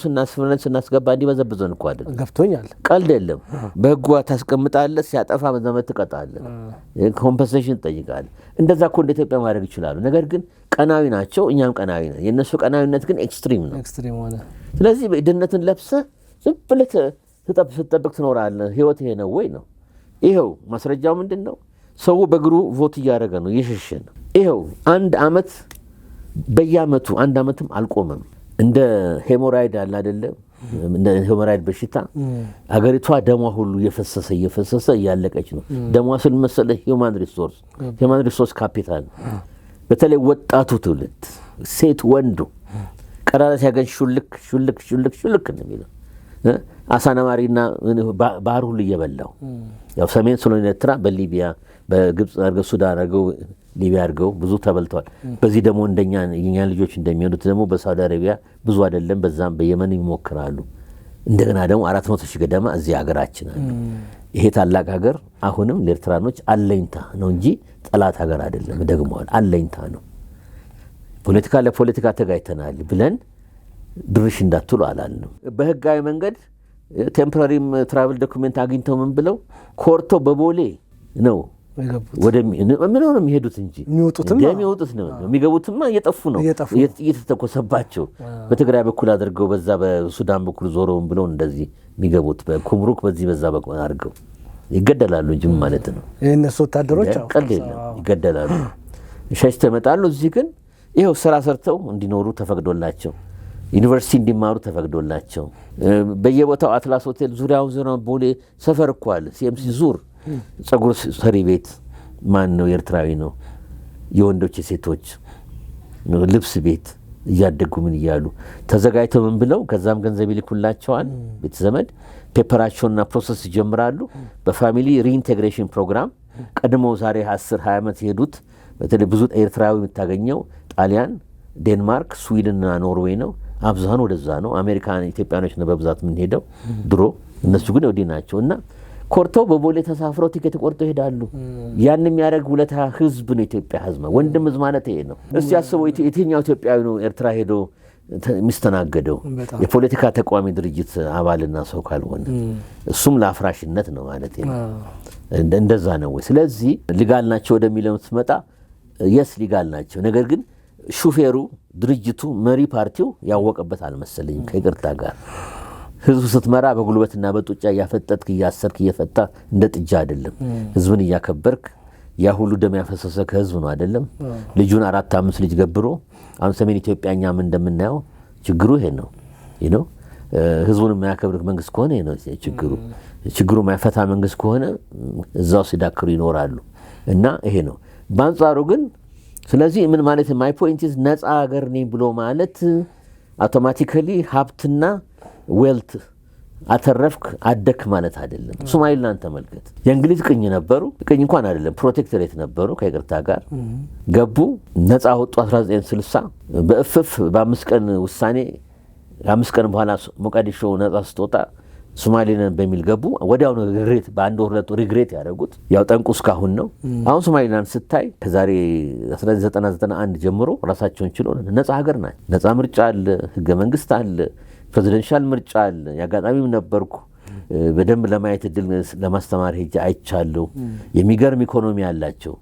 ስናስገባ እንዲበዘብዘን እኮ አይደለም። ገብቶኛል። ቀልድ የለም። በህጉ ታስቀምጣለህ፣ ሲያጠፋ በዘመን ትቀጣለህ፣ ኮምፐንሴሽን ትጠይቃለህ። እንደዛ እኮ እንደ ኢትዮጵያ ማድረግ ይችላሉ። ነገር ግን ቀናዊ ናቸው፣ እኛም ቀናዊ ነን። የእነሱ ቀናዊነት ግን ኤክስትሪም ነው። ስለዚህ ድህነትን ለብሰህ ዝም ብለህ ስትጠብቅ ትኖራለህ። ህይወት ይሄ ነው ወይ ነው? ይኸው ማስረጃው ምንድን ነው? ሰው በእግሩ ቮት እያደረገ ነው፣ እየሸሸ ነው። ይኸው አንድ አመት በየአመቱ አንድ አመትም አልቆመም። እንደ ሄሞራይድ አለ አይደለም? እንደ ሄሞራይድ በሽታ አገሪቷ ደሟ ሁሉ እየፈሰሰ እያለቀች ነው። ደሟ ስል መሰለህ ሂውማን ሪሶርስ ካፒታል። በተለይ ወጣቱ ትውልድ ሴት ወንዱ ቀዳዳ ሲያገኝ ሹልክ ነው የሚለው። አሳናማሪና ባህር ሁሉ እየበላው ያው ሰሜን ስለሆነ ኤርትራ በሊቢያ በግብጽ አድርገው ሱዳን አድርገው ሊቢያ አድርገው ብዙ ተበልተዋል። በዚህ ደግሞ እንደኛ የኛን ልጆች እንደሚሆኑት ደግሞ በሳውዲ አረቢያ ብዙ አይደለም፣ በዛም በየመን ይሞክራሉ። እንደገና ደግሞ 400 ሺህ ገደማ እዚህ ሀገራችን አለ። ይሄ ታላቅ ሀገር አሁንም ለኤርትራኖች አለኝታ ነው እንጂ ጠላት ሀገር አይደለም። ደግሞዋል፣ አለኝታ ነው። ለፖለቲካ ተጋይተናል ብለን ድርሽ እንዳትሉ አላልንም። በህጋዊ መንገድ ቴምፖራሪም ትራቨል ዶክመንት አግኝተው ምን ብለው ኮርተው በቦሌ ነው ወደ ምን ነው የሚሄዱት እንጂ የሚወጡት ነው። የሚገቡትማ እየጠፉ ነው፣ እየተተኮሰባቸው በትግራይ በኩል አድርገው በዛ በሱዳን በኩል ዞረውን ብለው እንደዚህ የሚገቡት በኩምሩክ በዚህ በዛ በኩል አድርገው ይገደላሉ እንጂ ማለት ነው። የእነሱ ወታደሮች ቀልድ የለም ይገደላሉ። ሸሽተው ይመጣሉ። እዚህ ግን ይኸው ስራ ሰርተው እንዲኖሩ ተፈቅዶላቸው ዩኒቨርሲቲ እንዲማሩ ተፈቅዶላቸው በየቦታው አትላስ ሆቴል ዙሪያውን ቦሌ ሰፈር እኮ አለ። ሲኤምሲ ዙር ጸጉር ሰሪ ቤት ማን ነው? ኤርትራዊ ነው። የወንዶች የሴቶች ልብስ ቤት እያደጉ ምን እያሉ ተዘጋጅተው ምን ብለው ከዛም ገንዘብ ይልኩላቸዋል። ቤተዘመድ ፔፐራቸውና ፕሮሰስ ይጀምራሉ። በፋሚሊ ሪኢንቴግሬሽን ፕሮግራም ቀድሞ ዛሬ 10-20 ዓመት የሄዱት በተለይ ብዙ ኤርትራዊ የምታገኘው ጣሊያን፣ ዴንማርክ፣ ስዊድንና ኖርዌይ ነው። አብዛኑ ወደዛ ነው። አሜሪካን ኢትዮጵያኖች ነው በብዛት የምንሄደው ድሮ። እነሱ ግን ወዲህ ናቸው እና ኮርተው በቦሌ ተሳፍረው ቲኬት ቆርጠው ይሄዳሉ። ያን የሚያደርግ ውለታ ህዝብ ነው። ኢትዮጵያ ህዝብ ወንድም ህዝብ ማለት ይሄ ነው። እስቲ ያስበው የትኛው ኢትዮጵያዊ ነው ኤርትራ ሄዶ የሚስተናገደው? የፖለቲካ ተቋሚ ድርጅት አባልና ሰው ካልሆነ እሱም ለአፍራሽነት ነው ማለት ነው። እንደዛ ነው ወይ? ስለዚህ ሊጋል ናቸው ወደሚለው ስትመጣ የስ ሊጋል ናቸው። ነገር ግን ሹፌሩ ድርጅቱ መሪ ፓርቲው ያወቀበት አልመሰለኝም። ከይቅርታ ጋር ህዝብ ስትመራ በጉልበትና በጡጫ እያፈጠጥክ እያሰርክ እየፈታ እንደ ጥጃ አይደለም። ህዝብን እያከበርክ ያ ሁሉ ደም ያፈሰሰ ከህዝብ ነው አይደለም። ልጁን 4-5 ልጅ ገብሮ አሁን ሰሜን ኢትዮጵያኛም እንደምናየው ችግሩ ይሄ ነው። ህዝቡን የማያከብር መንግስት ከሆነ ይሄ ነው ችግሩ የማይፈታ መንግስት ከሆነ እዛው ሲዳክሩ ይኖራሉ እና ይሄ ነው። በአንጻሩ ግን ስለዚህ ምን ማለት ማይ ፖይንት ኢዝ ነፃ ሀገር ነኝ ብሎ ማለት አውቶማቲካሊ ሀብትና ዌልት አተረፍክ አደክ ማለት አይደለም። ሶማሊላንድ ተመልከት። የእንግሊዝ ቅኝ ነበሩ። ቅኝ እንኳን አይደለም ፕሮቴክቶሬት ነበሩ። ከይቅርታ ጋር ገቡ፣ ነፃ ወጡ 1960 በእፍፍ በ5 ቀን ውሳኔ 5 ቀን በኋላ ሞቃዲሾ ነፃ ስትወጣ ሶማሊላንድ በሚል ገቡ። ወዲያው ነው ሪግሬት በአንድ ወር ሁለት ሪግሬት ያደረጉት። ያው ጠንቁ እስካሁን ነው። አሁን ሶማሊላንድ ስታይ ከዛሬ 1991 ጀምሮ ራሳቸውን ችሎ ነፃ ሀገር ናት። ነፃ ምርጫ አለ፣ ህገ መንግስት አለ፣ ፕሬዚደንሻል ምርጫ አለ። ያጋጣሚም ነበርኩ በደንብ ለማየት እድል ለማስተማር ሄጄ አይቻለሁ። የሚገርም ኢኮኖሚ ያላቸው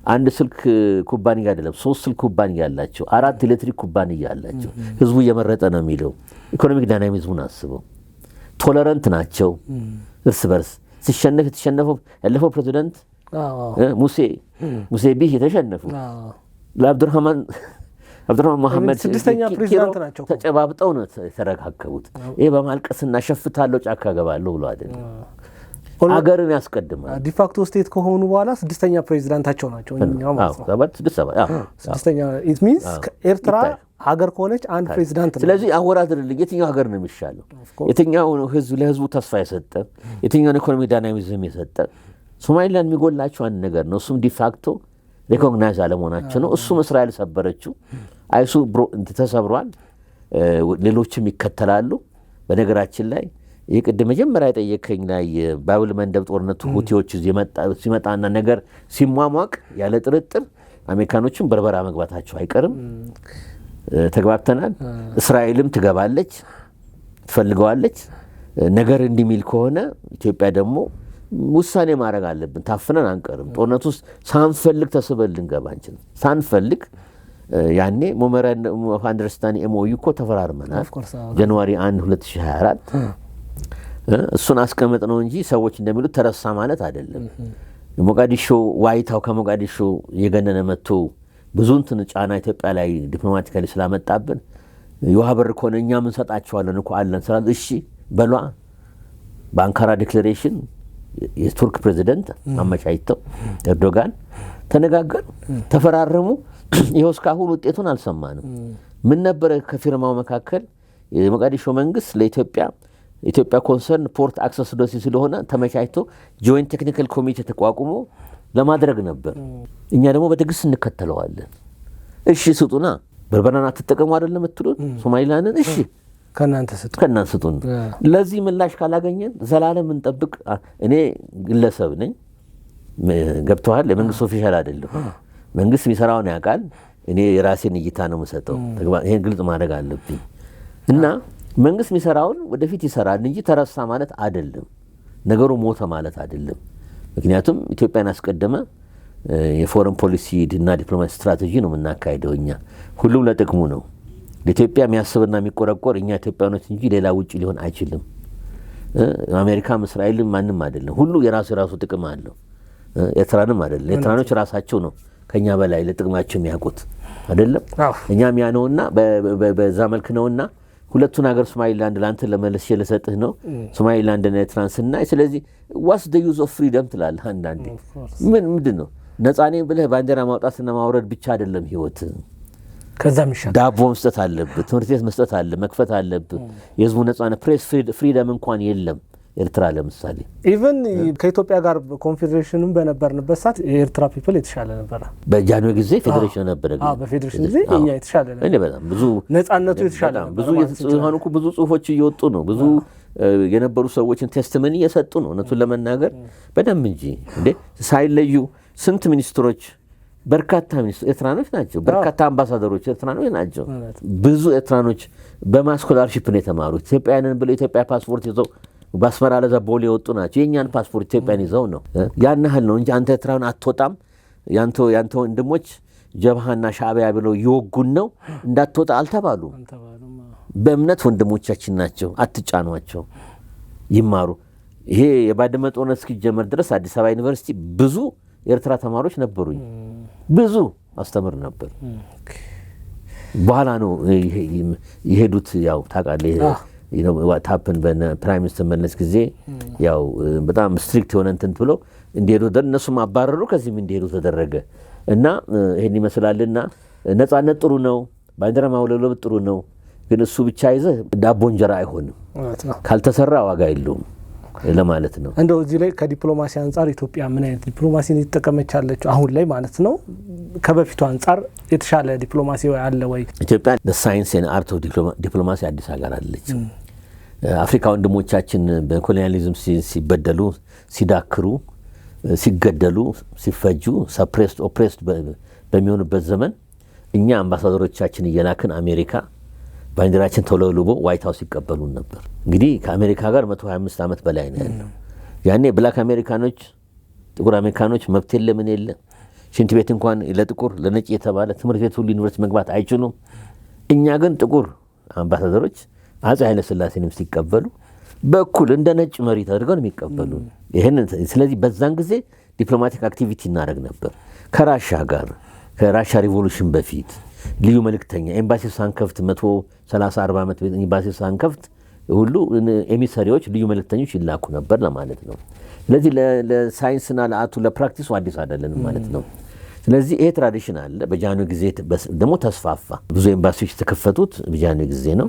አንድ ስልክ ኩባንያ አይደለም 3 ስልክ ኩባንያ ያላቸው 4 ኤሌክትሪክ ኩባንያ ያላቸው ህዝቡ እየመረጠ ነው የሚለው። ኢኮኖሚክ ዳይናሚዝሙን አስበው። ቶለረንት ናቸው እርስ በርስ። ሲሸነፍ የተሸነፈው ያለፈው ፕሬዚደንት ሙሴ ቢህ የተሸነፉ ለአብዱርሃማን መሐመድ 6ኛ ፕሬዚዳንት ናቸው። ተጨባብጠው ነው የተረካከቡት። ይሄ በማልቀስና ሸፍታለው ጫካ ገባለሁ ብሎ አይደለም። አገርን ያስቀድማል። ዲፋክቶ ስቴት ከሆኑ በኋላ 6ኛ ፕሬዚዳንታቸው ናቸው። እኛው ማለት ነው 6ኛ ኢት ሚንስ ኤርትራ ሀገር ከሆነች አንድ ፕሬዚዳንት ነው። ስለዚህ አወራድልኝ የትኛው ሀገር ነው የሚሻለው? የትኛው ህዝብ ለህዝቡ ተስፋ የሰጠ የትኛው ኢኮኖሚ ዳይናሚዝም የሰጠ? ሶማሊላንድ የሚጎላቸው አንድ ነገር ነው። እሱም ዲፋክቶ ሪኮግናይዝ አለመሆናቸው ነው። እሱም እስራኤል ሰበረችው። አይሱ ተሰብሯል። ሌሎችም ይከተላሉ። በነገራችን ላይ ይህ ቅድም መጀመሪያ የጠየቀኝ ላይ ባብል መንደብ ጦርነቱ ሁቲዎች ሲመጣና ነገር ሲሟሟቅ ያለ ጥርጥር አሜሪካኖችም በርበራ መግባታቸው አይቀርም። ተግባብተናል። እስራኤልም ትገባለች፣ ትፈልገዋለች። ነገር እንዲሚል ከሆነ ኢትዮጵያ ደግሞ ውሳኔ ማድረግ አለብን። ታፍነን አንቀርም። ጦርነት ውስጥ ሳንፈልግ ተስበን ልንገባ እንችላለን። ሳንፈልግ ያኔ ሜሞራንደም ኦፍ አንደርስታንዲንግ ኤምኦዩ እኮ ተፈራርመናል ጃንዋሪ 1 2024 እሱን አስቀምጥ ነው እንጂ ሰዎች እንደሚሉት ተረሳ ማለት አይደለም። ሞቃዲሾ ዋይታው ከሞቃዲሾ የገነነ መጥቶ ብዙ እንትን ጫና ኢትዮጵያ ላይ ዲፕሎማቲካሊ ስላመጣብን የውሃ በር ከሆነ እኛ ምን ሰጣቸዋለን እኮ አለን ስላል እሺ በሏ በአንካራ ዲክሌሬሽን የቱርክ ፕሬዚደንት አመቻችተው ኤርዶጋን ተነጋገሩ፣ ተፈራረሙ። ይኸው እስካሁን ውጤቱን አልሰማንም። ምን ነበረ ከፊርማው መካከል የሞቃዲሾ መንግስት ለኢትዮጵያ ኮንሰርን ፖርት አክሰስ ዶሲ ስለሆነ ተመቻችቶ ጆይንት ቴክኒካል ኮሚቴ ተቋቁሞ ለማድረግ ነበር። እኛ ደግሞ በትዕግስት እንከተለዋለን። እሺ ስጡና በርበራና ተጠቀሙ አይደለም የምትሉን ሶማሊላንድን እሺ ከናንተ ስጡን። ለዚህ ምላሽ ካላገኘን ዘላለም እንጠብቅ። እኔ ግለሰብ ነኝ፣ ገብተዋል። የመንግስት ኦፊሻል አይደለም። መንግስት የሚሰራውን ያውቃል። እኔ የራሴን እይታ ነው የምሰጠው። ይሄን ግልጽ ማድረግ አለብኝ። እና መንግስት የሚሰራውን ወደፊት ይሰራል እንጂ ተረሳ ማለት አይደለም። ነገሩ ሞተ ማለት አይደለም። ምክንያቱም ኢትዮጵያን ያስቀደመ የፎረን ፖሊሲ እና ዲፕሎማሲ ስትራቴጂ ነው የምናካሄደው እኛ። ሁሉም ለጥቅሙ ነው። ለኢትዮጵያ የሚያስብና የሚቆረቆር እኛ ኢትዮጵያኖች እንጂ ሌላ ውጭ ሊሆን አይችልም። አሜሪካም እስራኤልም ማንም አይደለም። ሁሉ የራሱ ጥቅም አለው። ኤርትራንም አይደለም። ኤርትራኖች ራሳቸው ነው ከኛ በላይ ለጥቅማቸው የሚያውቁት አይደለም። እኛም ያ ነውና በዛ መልክ ነውና ሁለቱን ሀገር ሶማሊላንድ ላንተ ለመለስ የለሰጥህ ነው ሶማሊላንድ እና ኤርትራን ስናይ። ስለዚህ ዋትስ ዘ ዩዝ ኦፍ ፍሪደም ትላለህ አንዳንዴ። ምንድን ነው ነፃ ነኝ ብለህ ባንዲራ ማውጣትና ማውረድ ብቻ አይደለም ህይወት። ከዛም ይሻል ዳቦ መስጠት አለብህ፣ ትምህርት ቤት መስጠት አለብህ፣ መክፈት አለብህ። የህዝቡ ነፃነት ፕሬስ ፍሪደም እንኳን የለም ኤርትራ ለምሳሌ። ኢቨን ከኢትዮጵያ ጋር ኮንፌዴሬሽንም በነበርንበት ሰዓት የኤርትራ ፒፕል የተሻለ ነበረ። በጃንሆይ ጊዜ ፌዴሬሽን ነበረ። በፌዴሬሽን ጊዜ እኛ የተሻለ ነበር። እኔ በጣም ብዙ ነፃነቱ የተሻለ ብዙ የተጽፋኑ ብዙ ጽሁፎች እየወጡ ነው። ብዙ የነበሩ ሰዎችን ቴስቲመኒ እየሰጡ ነው። እውነቱን ለመናገር በደንብ እንጂ እንዴ ሳይለዩ ስንት ሚኒስትሮች በርካታ ኤርትራኖች ናቸው። በርካታ አምባሳደሮች ኤርትራኖች ናቸው። ብዙ ኤርትራኖች በማስኮላርሺፕ ነው የተማሩት። ኢትዮጵያውያንን ብለው ኢትዮጵያ ፓስፖርት ይዘው በአስመራ ለዛ ቦሌ የወጡ ናቸው። የእኛን ፓስፖርት ኢትዮጵያን ይዘው ነው። ያን ያህል ነው እንጂ አንተ ኤርትራን አትወጣም፣ ያንተ ወንድሞች ጀብሃና ሻዕቢያ ብለው ይወጉን ነው እንዳትወጣ አልተባሉ። በእምነት ወንድሞቻችን ናቸው፣ አትጫኗቸው፣ ይማሩ። ይሄ የባድመ ጦርነት እስኪጀመር ድረስ አዲስ አበባ ዩኒቨርሲቲ ብዙ የኤርትራ ተማሪዎች ነበሩኝ። ብዙ አስተምር ነበር። በኋላ ነው የሄዱት። ያው ታውቃለህ ታፕን በፕራይም ሚኒስትር መለስ ጊዜ ያው በጣም ስትሪክት የሆነ እንትን ብሎ እንዲሄዱ እነሱም አባረሩ፣ ከዚህም እንዲሄዱ ተደረገ እና ይሄን ይመስላልና ነፃነት ጥሩ ነው፣ ባንዲራ ማውለብለብ ጥሩ ነው። ግን እሱ ብቻ ይዘህ ዳቦ እንጀራ አይሆንም፣ ካልተሰራ ዋጋ የለውም ለማለት ነው። እንደው እዚህ ላይ ከዲፕሎማሲ አንጻር ኢትዮጵያ ምን አይነት ዲፕሎማሲ እየተጠቀመች ያለችው አሁን ላይ ማለት ነው? ከበፊቱ አንጻር የተሻለ ዲፕሎማሲ አለ ወይ? ኢትዮጵያ ሳይንስ ኤንድ አርት ኦፍ ዲፕሎማሲ አዲስ ሀገር አለች። አፍሪካ ወንድሞቻችን በኮሎኒያሊዝም ሲበደሉ፣ ሲዳክሩ፣ ሲገደሉ፣ ሲፈጁ፣ ሰፕሬስድ ኦፕሬስድ በሚሆኑበት ዘመን እኛ አምባሳደሮቻችን እየላክን አሜሪካ ባንዲራችን ተውለብልቦ ዋይት ሃውስ ይቀበሉን ነበር። እንግዲህ ከአሜሪካ ጋር 125 ዓመት በላይ ነው ያለው። ያኔ ብላክ አሜሪካኖች፣ ጥቁር አሜሪካኖች መብት የለ ምን የለ፣ ሽንት ቤት እንኳን ለጥቁር ለነጭ የተባለ ትምህርት ቤት ሁሉ ዩኒቨርሲቲ መግባት አይችሉም። እኛ ግን ጥቁር አምባሳደሮች አፄ ኃይለ ሥላሴንም ሲቀበሉ በኩል እንደ ነጭ መሪ ተደርገው ነው የሚቀበሉ። ስለዚህ በዛን ጊዜ ዲፕሎማቲክ አክቲቪቲ እናደርግ ነበር ከራሻ ጋር። ከራሻ ሪቮሉሽን በፊት ልዩ መልእክተኛ ኤምባሲ ሳንከፍት 130-40 ዓመት ኤምባሲ ሳንከፍት ሁሉ ኤሚሰሪዎች ልዩ መልእክተኞች ይላኩ ነበር ለማለት ነው። ስለዚህ ለሳይንስና ለአቱ ለፕራክቲሱ አዲስ አይደለንም ማለት ነው። ስለዚህ ይሄ ትራዲሽን አለ። በጃንሆይ ጊዜ ደግሞ ተስፋፋ። ብዙ ኤምባሲዎች የተከፈቱት በጃንሆይ ጊዜ ነው።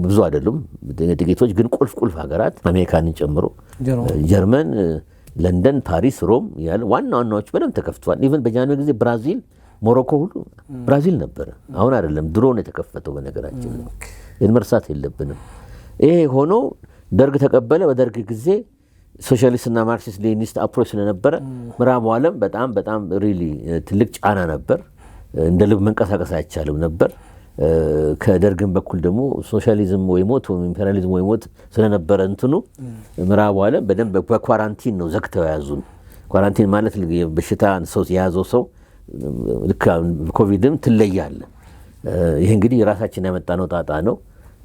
ብዙ አይደሉም፣ ጥቂቶች ግን ቁልፍ ሀገራት አሜሪካንን ጨምሮ ጀርመን፣ ለንደን፣ ፓሪስ፣ ሮም ያለ ዋናዎች በደንብ ተከፍተዋል። ኢቨን በጃንሆይ ጊዜ ብራዚል፣ ሞሮኮ ሁሉ ብራዚል ነበረ። አሁን አይደለም ድሮ ነው የተከፈተው። በነገራችን ላይ መርሳት የለብንም። ይሄ ሆኖ ደርግ ተቀበለ። በደርግ ጊዜ ሶሻሊስትና ማርክሲስት ሌኒኒስት አፕሮች ስለነበረ ምዕራቡ ዓለም በጣም ሪሊ ትልቅ ጫና ነበር። እንደ ልብ መንቀሳቀስ አይቻልም ነበር። ከደርግም በኩል ደግሞ ሶሻሊዝም ወይ ሞት ወይ ኢምፔሪያሊዝም ወይ ሞት ስለነበረ እንትኑ ምዕራቡ ዓለም በደንብ በኳራንቲን ነው ዘግተው ያዙን። ኳራንቲን ማለት በሽታ ሰው የያዘው ሰው ልክ ኮቪድም ትለያለ። ይሄ እንግዲህ የራሳችን ያመጣነው ጣጣ ነው።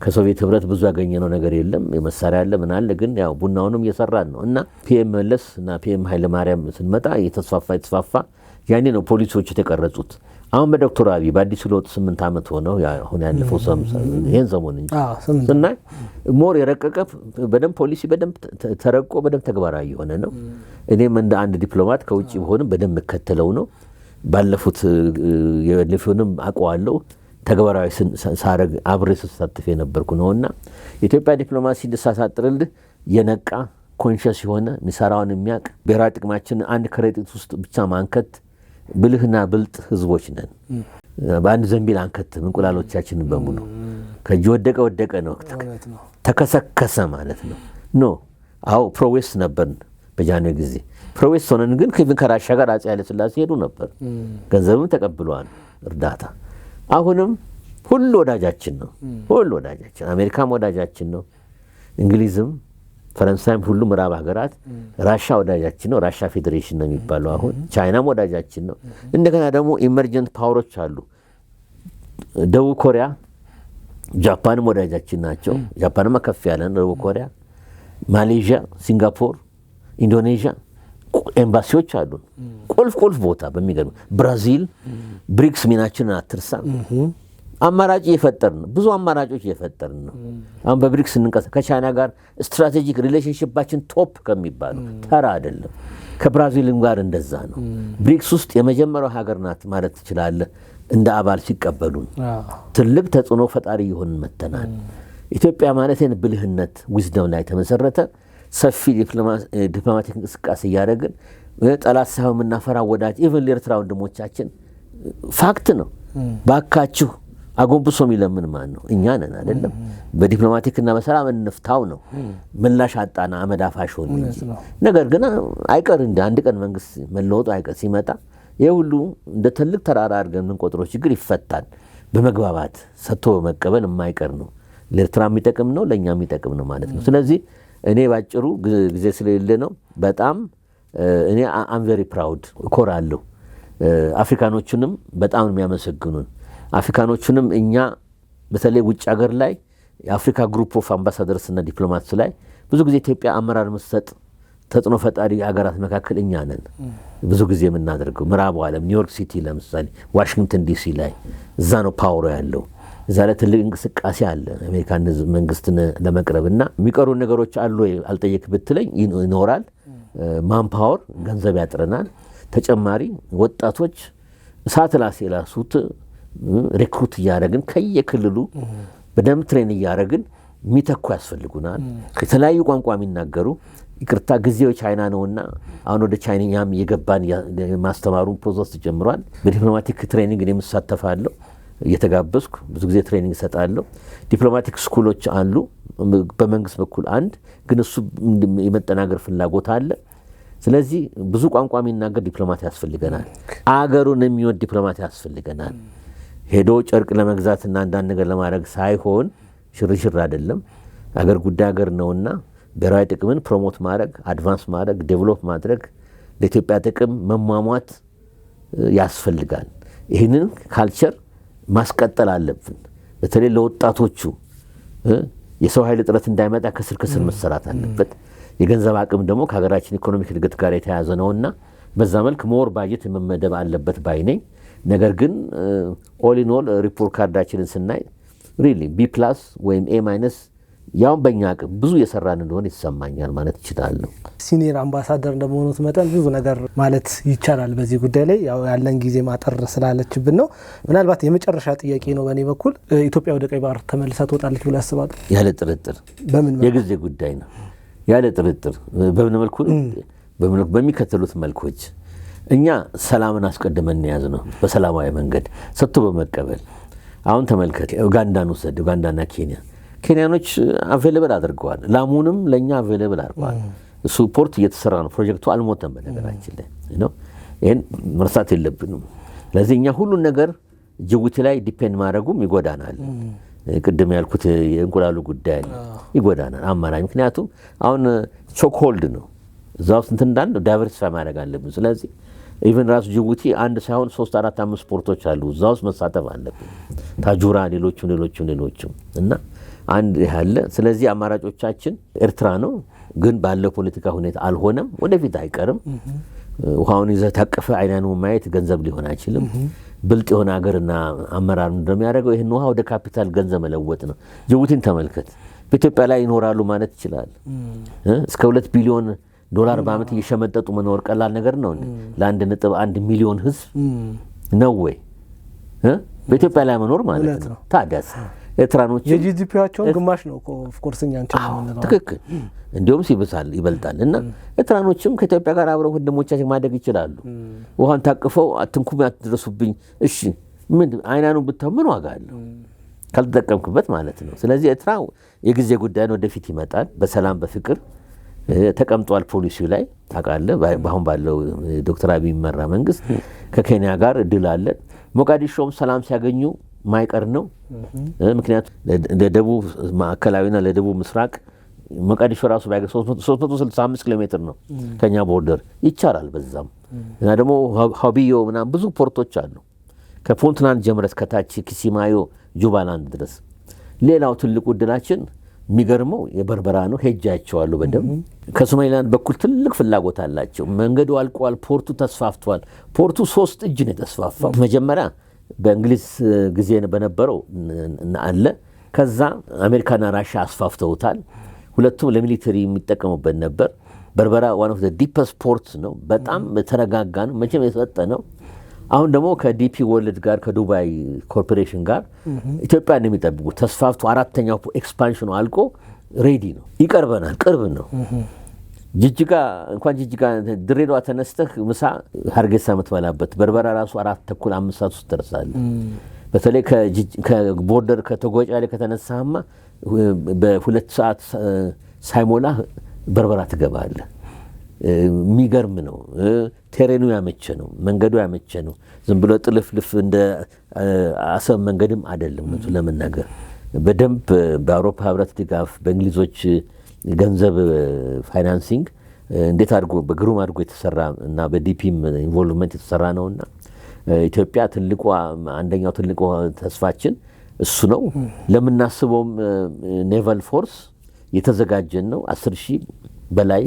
ከሶቪየት ህብረት ብዙ ያገኘነው ነገር የለም። የመሳሪያ አለ ምን አለ፣ ግን ያው ቡናውንም እየሰራን ነው እና ፒኤም መለስ እና ፒኤም ኃይለማርያም ስንመጣ የተስፋፋ ያኔ ነው ፖሊሲዎች የተቀረጹት። አሁን በዶክተር አብይ በአዲሱ ለውጥ 8 ዓመት ሆነው አሁን ያለፈው ይሄን ዘመን እንጂ ስናይ ሞር የረቀቀ በደንብ ፖሊሲ በደንብ ተረቆ በደንብ ተግባራዊ የሆነ ነው። እኔም እንደ አንድ ዲፕሎማት ከውጭ ቢሆንም በደንብ መከተለው ነው። ባለፉት የለፈውንም አውቀዋለሁ። ተግባራዊ ሳረግ አብሬ ተሳትፌ የነበርኩ ነውና የኢትዮጵያ ዲፕሎማሲ እንድሳሳጥርልህ የነቃ ኮንሸስ የሆነ ሚሰራውን የሚያውቅ ብሔራዊ ጥቅማችን አንድ ከረጢት ውስጥ ብቻ ማንከት ብልህና ብልጥ ህዝቦች ነን። በአንድ ዘንቢል አንከትም እንቁላሎቻችንን በሙሉ። ከእጅ ወደቀ ነው ተከሰከሰ ማለት ነው። ኖ አዎ ፕሮዌስት ነበርን በጃንሆይ ጊዜ ፕሮዌስት ሆነን ግን ከራሻ ጋር አፄ ኃይለ ሥላሴ ሄዱ ነበር። ገንዘብም ተቀብለዋል እርዳታ። አሁንም ሁሉ ወዳጃችን ነው። ሁሉ ወዳጃችን፣ አሜሪካም ወዳጃችን ነው፣ እንግሊዝም ፈረንሳይም ሁሉ ምዕራብ ሀገራት። ራሻ ወዳጃችን ነው። ራሻ ፌዴሬሽን ነው የሚባለው አሁን። ቻይናም ወዳጃችን ነው። እንደገና ደግሞ ኢመርጀንት ፓወሮች አሉ። ደቡብ ኮሪያ፣ ጃፓንም ወዳጃችን ናቸው። ጃፓንም ከፍ ያለ ነው። ደቡብ ኮሪያ ማሌዥያ፣ ሲንጋፖር፣ ኢንዶኔዥያ ኤምባሲዎች አሉን። ቁልፍ ቦታ በሚገርም ብራዚል፣ ብሪክስ ሚናችንን አትርሳ። አማራጭ እየፈጠርን ብዙ አማራጮች እየፈጠርን ነው። አሁን በብሪክስ ከቻይና ጋር ስትራቴጂክ ሪሌሽንሺፓችን ቶፕ ከሚባለው ተራ አይደለም። ከብራዚልም ጋር እንደዛ ነው። ብሪክስ ውስጥ የመጀመሪያው ሀገር ናት ማለት ትችላለህ። እንደ አባል ሲቀበሉን ትልቅ ተጽዕኖ ፈጣሪ ይሆን መተናል። ኢትዮጵያ ማለት ብልህነት ዊዝደም ላይ ተመሰረተ ሰፊ ዲፕሎማቲክ እንቅስቃሴ እያደረግን ጠላት ሳይሆን የምናፈራ ወዳጅ ኢቨን ለኤርትራ ወንድሞቻችን ፋክት ነው። ባካችሁ አጎንብሶ የሚለምን ማን ነው? እኛ ነን አይደለም። በዲፕሎማቲክና በሰላም እንፍታው ነው። ምላሽ አጣና አመዳፋሽ ሆነ እንጂ ነገር ግን አይቀር እንደ አንድ ቀን መንግስት መለወጡ አይቀር ሲመጣ ይሄ ሁሉ እንደ ትልቅ ተራራ አድርገን የምንቆጥረው ችግር ይፈታል። በመግባባት ሰጥቶ በመቀበል የማይቀር ነው። ለኤርትራ የሚጠቅም ነው፣ ለእኛ የሚጠቅም ነው ማለት ነው። ስለዚህ እኔ ባጭሩ ጊዜ ስለሌለ ነው በጣም እኔ አም ቬሪ ፕራውድ እኮራለሁ። አፍሪካኖቹንም በጣም የሚያመሰግኑን አፍሪካኖቹንም እኛ በተለይ ውጭ ሀገር ላይ የአፍሪካ ግሩፕ ኦፍ አምባሳደርስ እና ዲፕሎማትስ ላይ ብዙ ጊዜ ኢትዮጵያ አመራር መስጠት ተጽዕኖ ፈጣሪ ሀገራት መካከል እኛ ነን። ብዙ ጊዜ የምናደርገው ምዕራቡ ዓለም ኒውዮርክ ሲቲ ለምሳሌ ዋሽንግተን ዲሲ ላይ እዛ ነው ፓወሩ ያለው። እዛ ላይ ትልቅ እንቅስቃሴ አለ አሜሪካን መንግስትን ለመቅረብና የሚቀሩ ነገሮች አሉ አልጠየቅ ብትለኝ ይኖራል። ማን ፓወር ገንዘብ ያጥረናል። ተጨማሪ ወጣቶች እሳት ላሴላሱት ሪክሩት እያደረግን ከየክልሉ በደንብ ትሬን እያደረግን የሚተኩ ያስፈልጉናል። የተለያዩ ቋንቋ የሚናገሩ ይቅርታ ጊዜው ቻይና ነውና አሁን ወደ ቻይናም የገባን ማስተማሩን ፕሮሰስ ጀምሯል። በዲፕሎማቲክ ትሬኒንግ እኔም እሳተፋለሁ እየተጋበዝኩ ብዙ ጊዜ ትሬኒንግ እሰጣለሁ። ዲፕሎማቲክ ስኩሎች አሉ በመንግስት በኩል አንድ ግን እሱ የመጠናገር ፍላጎት አለ። ስለዚህ ብዙ ቋንቋ የሚናገር ዲፕሎማት ያስፈልገናል። አገሩን የሚወድ ዲፕሎማት ያስፈልገናል። ሄዶ ጨርቅ ለመግዛትና አንዳንድ ነገር ለማድረግ ሳይሆን ሽርሽር አይደለም። አገር ጉዳይ አገር ነውና ብሔራዊ ጥቅምን ፕሮሞት ማድረግ፣ አድቫንስ ማድረግ፣ ዴቨሎፕ ማድረግ፣ ለኢትዮጵያ ጥቅም መሟሟት ያስፈልጋል። ይህንን ካልቸር ማስቀጠል አለብን። በተለይ ለወጣቶቹ የሰው ኃይል እጥረት እንዳይመጣ ከስር ከስር መሰራት አለበት። የገንዘብ አቅም ደግሞ ከሀገራችን ኢኮኖሚክ እድገት ጋር የተያያዘ ነውና በዛ መልክ ሞር ባጀት መመደብ አለበት ባይ ነኝ። ነገር ግን ኦል ኢን ኦል ሪፖርት ካርዳችንን ስናይ ሪሊ ቢ ፕላስ ወይም ኤ ማይነስ ያውን በእኛ አቅም ብዙ የሰራን እንደሆነ ይሰማኛል ማለት ይችላል። ሲኒየር አምባሳደር እንደመሆኑት መጠን ብዙ ነገር ማለት ይቻላል በዚህ ጉዳይ ላይ ያው ያለን ጊዜ ማጠር ስላለችብን ነው። ምናልባት የመጨረሻ ጥያቄ ነው በእኔ በኩል ኢትዮጵያ ወደ ቀይ ባህር ተመልሳ ትወጣለች ብሎ ያስባሉ? ያለ ጥርጥር በምን የጊዜ ጉዳይ ነው። ያለ ጥርጥር በምን መልኩ? በሚከተሉት መልኮች እኛ ሰላምን አስቀድመን ያዝ ነው። በሰላማዊ መንገድ ሰጥቶ በመቀበል አሁን ተመልከት፣ ኡጋንዳን ውሰድ። ኡጋንዳና ኬንያኖች አቬለብል አድርገዋል። ላሙንም ለኛ አቬለብል አድርገዋል። እሱ ፖርት እየተሰራ ነው። ፕሮጀክቱ አልሞተም በነገራችን ላይ ነው። ይሄን መርሳት የለብንም። ለዚህ እኛ ሁሉን ነገር ጅቡቲ ላይ ዲፔንድ ማድረጉም ይጎዳናል። ቅድም ያልኩት የእንቁላሉ ጉዳይ ይጎዳናል አማራጭ። ምክንያቱም አሁን ቾክ ሆልድ ነው። እዛ ውስጥ እንትን እንዳለ ዳይቨርሲፋይ ማድረግ አለብን። ስለዚህ ኢቨን ራሱ ጅቡቲ አንድ ሳይሆን 3 4 5 ፖርቶች አሉ። እዛ ውስጥ መሳተፍ አለብን። ታጁራ፣ ሌሎችም እና አንድ ያለ። ስለዚህ አማራጮቻችን ኤርትራ ነው። ግን ባለው ፖለቲካ ሁኔታ አልሆነም፣ ወደፊት አይቀርም። ውሃውን ይዘህ ታቀፈ አይናኑ ማየት ገንዘብ ሊሆን አይችልም። ብልጥ የሆነ ሀገርና አመራር እንደሚያደርገው ይሄን ውሃ ወደ ካፒታል ገንዘብ መለወጥ ነው። ጅቡቲን ተመልከት። በኢትዮጵያ ላይ ይኖራሉ ማለት ይችላል። እስከ 2 ቢሊዮን ዶላር በአመት እየሸመጠጡ መኖር ቀላል ነገር ነው እንዴ? ለ1.1 ሚሊዮን ህዝብ ነው ወይ በኢትዮጵያ ላይ መኖር ማለት ነው? ታዲያስ ኤርትራኖች የጂዲፒያቸውን ግማሽ ነው ኦፍ ኮርስ እኛን ጨምረን ትክክል እንዲሁም ይበልጣል። እና ኤርትራኖችም ከኢትዮጵያ ጋር አብረው ወንድሞቻችን ማደግ ይችላሉ። ውሃን ታቅፈው አትንኩም አትድረሱብኝ። እሺ ምን አይናኑ ብታው ምን ዋጋ አለው ካልተጠቀምክበት ማለት ነው። ስለዚህ ኤርትራ የጊዜ ጉዳይ ነው፣ ወደፊት ይመጣል። በሰላም በፍቅር ተቀምጧል ፖሊሲው ላይ ታውቃለህ። በአሁን ባለው ዶክተር አብይ የሚመራ መንግስት ከኬንያ ጋር እድል አለ። ሞቃዲሾም ሰላም ሲያገኙ ማይቀር ነው። ምክንያቱም ለደቡብ ማዕከላዊና ለደቡብ ምስራቅ ሞቃዲሾ ራሱ ባይገ 365 ኪሎ ሜትር ነው ከኛ ቦርደር ይቻላል። በዛም እና ደግሞ ሆቢዮ ምናምን ብዙ ፖርቶች አሉ ከፑንትላንድ ጀምረስ ከታች ኪሲማዮ ጁባላንድ ድረስ። ሌላው ትልቁ እድላችን የሚገርመው የበርበራ ነው። ሄጃቸዋለሁ በደንብ። ከሶማሊላንድ በኩል ትልቅ ፍላጎት አላቸው። መንገዱ አልቋል። ፖርቱ ተስፋፍቷል። ፖርቱ 3 እጅ ነው የተስፋፋው። መጀመሪያ በእንግሊዝ ጊዜ በነበረው አለ። ከዛ አሜሪካና ራሻ አስፋፍተውታል። ሁለቱም ለሚሊተሪ የሚጠቀሙበት ነበር። በርበራ ዋን ኦፍ ዘ ዲፐስት ፖርትስ ነው። በጣም ተረጋጋ ነው። መቼም የሰጠ ነው። አሁን ደግሞ ከዲፒ ወርልድ ጋር ከዱባይ ኮርፖሬሽን ጋር ኢትዮጵያ እንደሚጠብቁት ተስፋፍቶ 4ኛው ኤክስፓንሽኑ አልቆ ሬዲ ነው። ይቀርበናል። ቅርብ ነው። ጅጅጋ ድሬዳዋ ተነስተህ ምሳ ሀርጌሳ የምትበላበት በርበራ ራሱ 4:30 5 ሰዓት ውስጥ ደርሳለህ። በተለይ ከቦርደር ከተጎጫሌ ከተነሳህማ በ2 ሰዓት ሳይሞላ በርበራ ትገባለህ። የሚገርም ነው። ቴሬኑ ያመቸ ነው። መንገዱ ያመቸ ነው። ዝም ብሎ ጥልፍልፍ እንደ አሰብ መንገድም አይደለም። ለመናገር በደንብ በአውሮፓ ህብረት ድጋፍ በእንግሊዞች ገንዘብ ፋይናንሲንግ እንዴት አድርጎ በግሩም አድርጎ የተሰራ እና በዲፒም ኢንቮልቭመንት የተሰራ ነውና ኢትዮጵያ አንደኛው ትልቁ ተስፋችን እሱ ነው። ለምናስበውም ኔቫል ፎርስ የተዘጋጀን ነው። 10,000 በላይ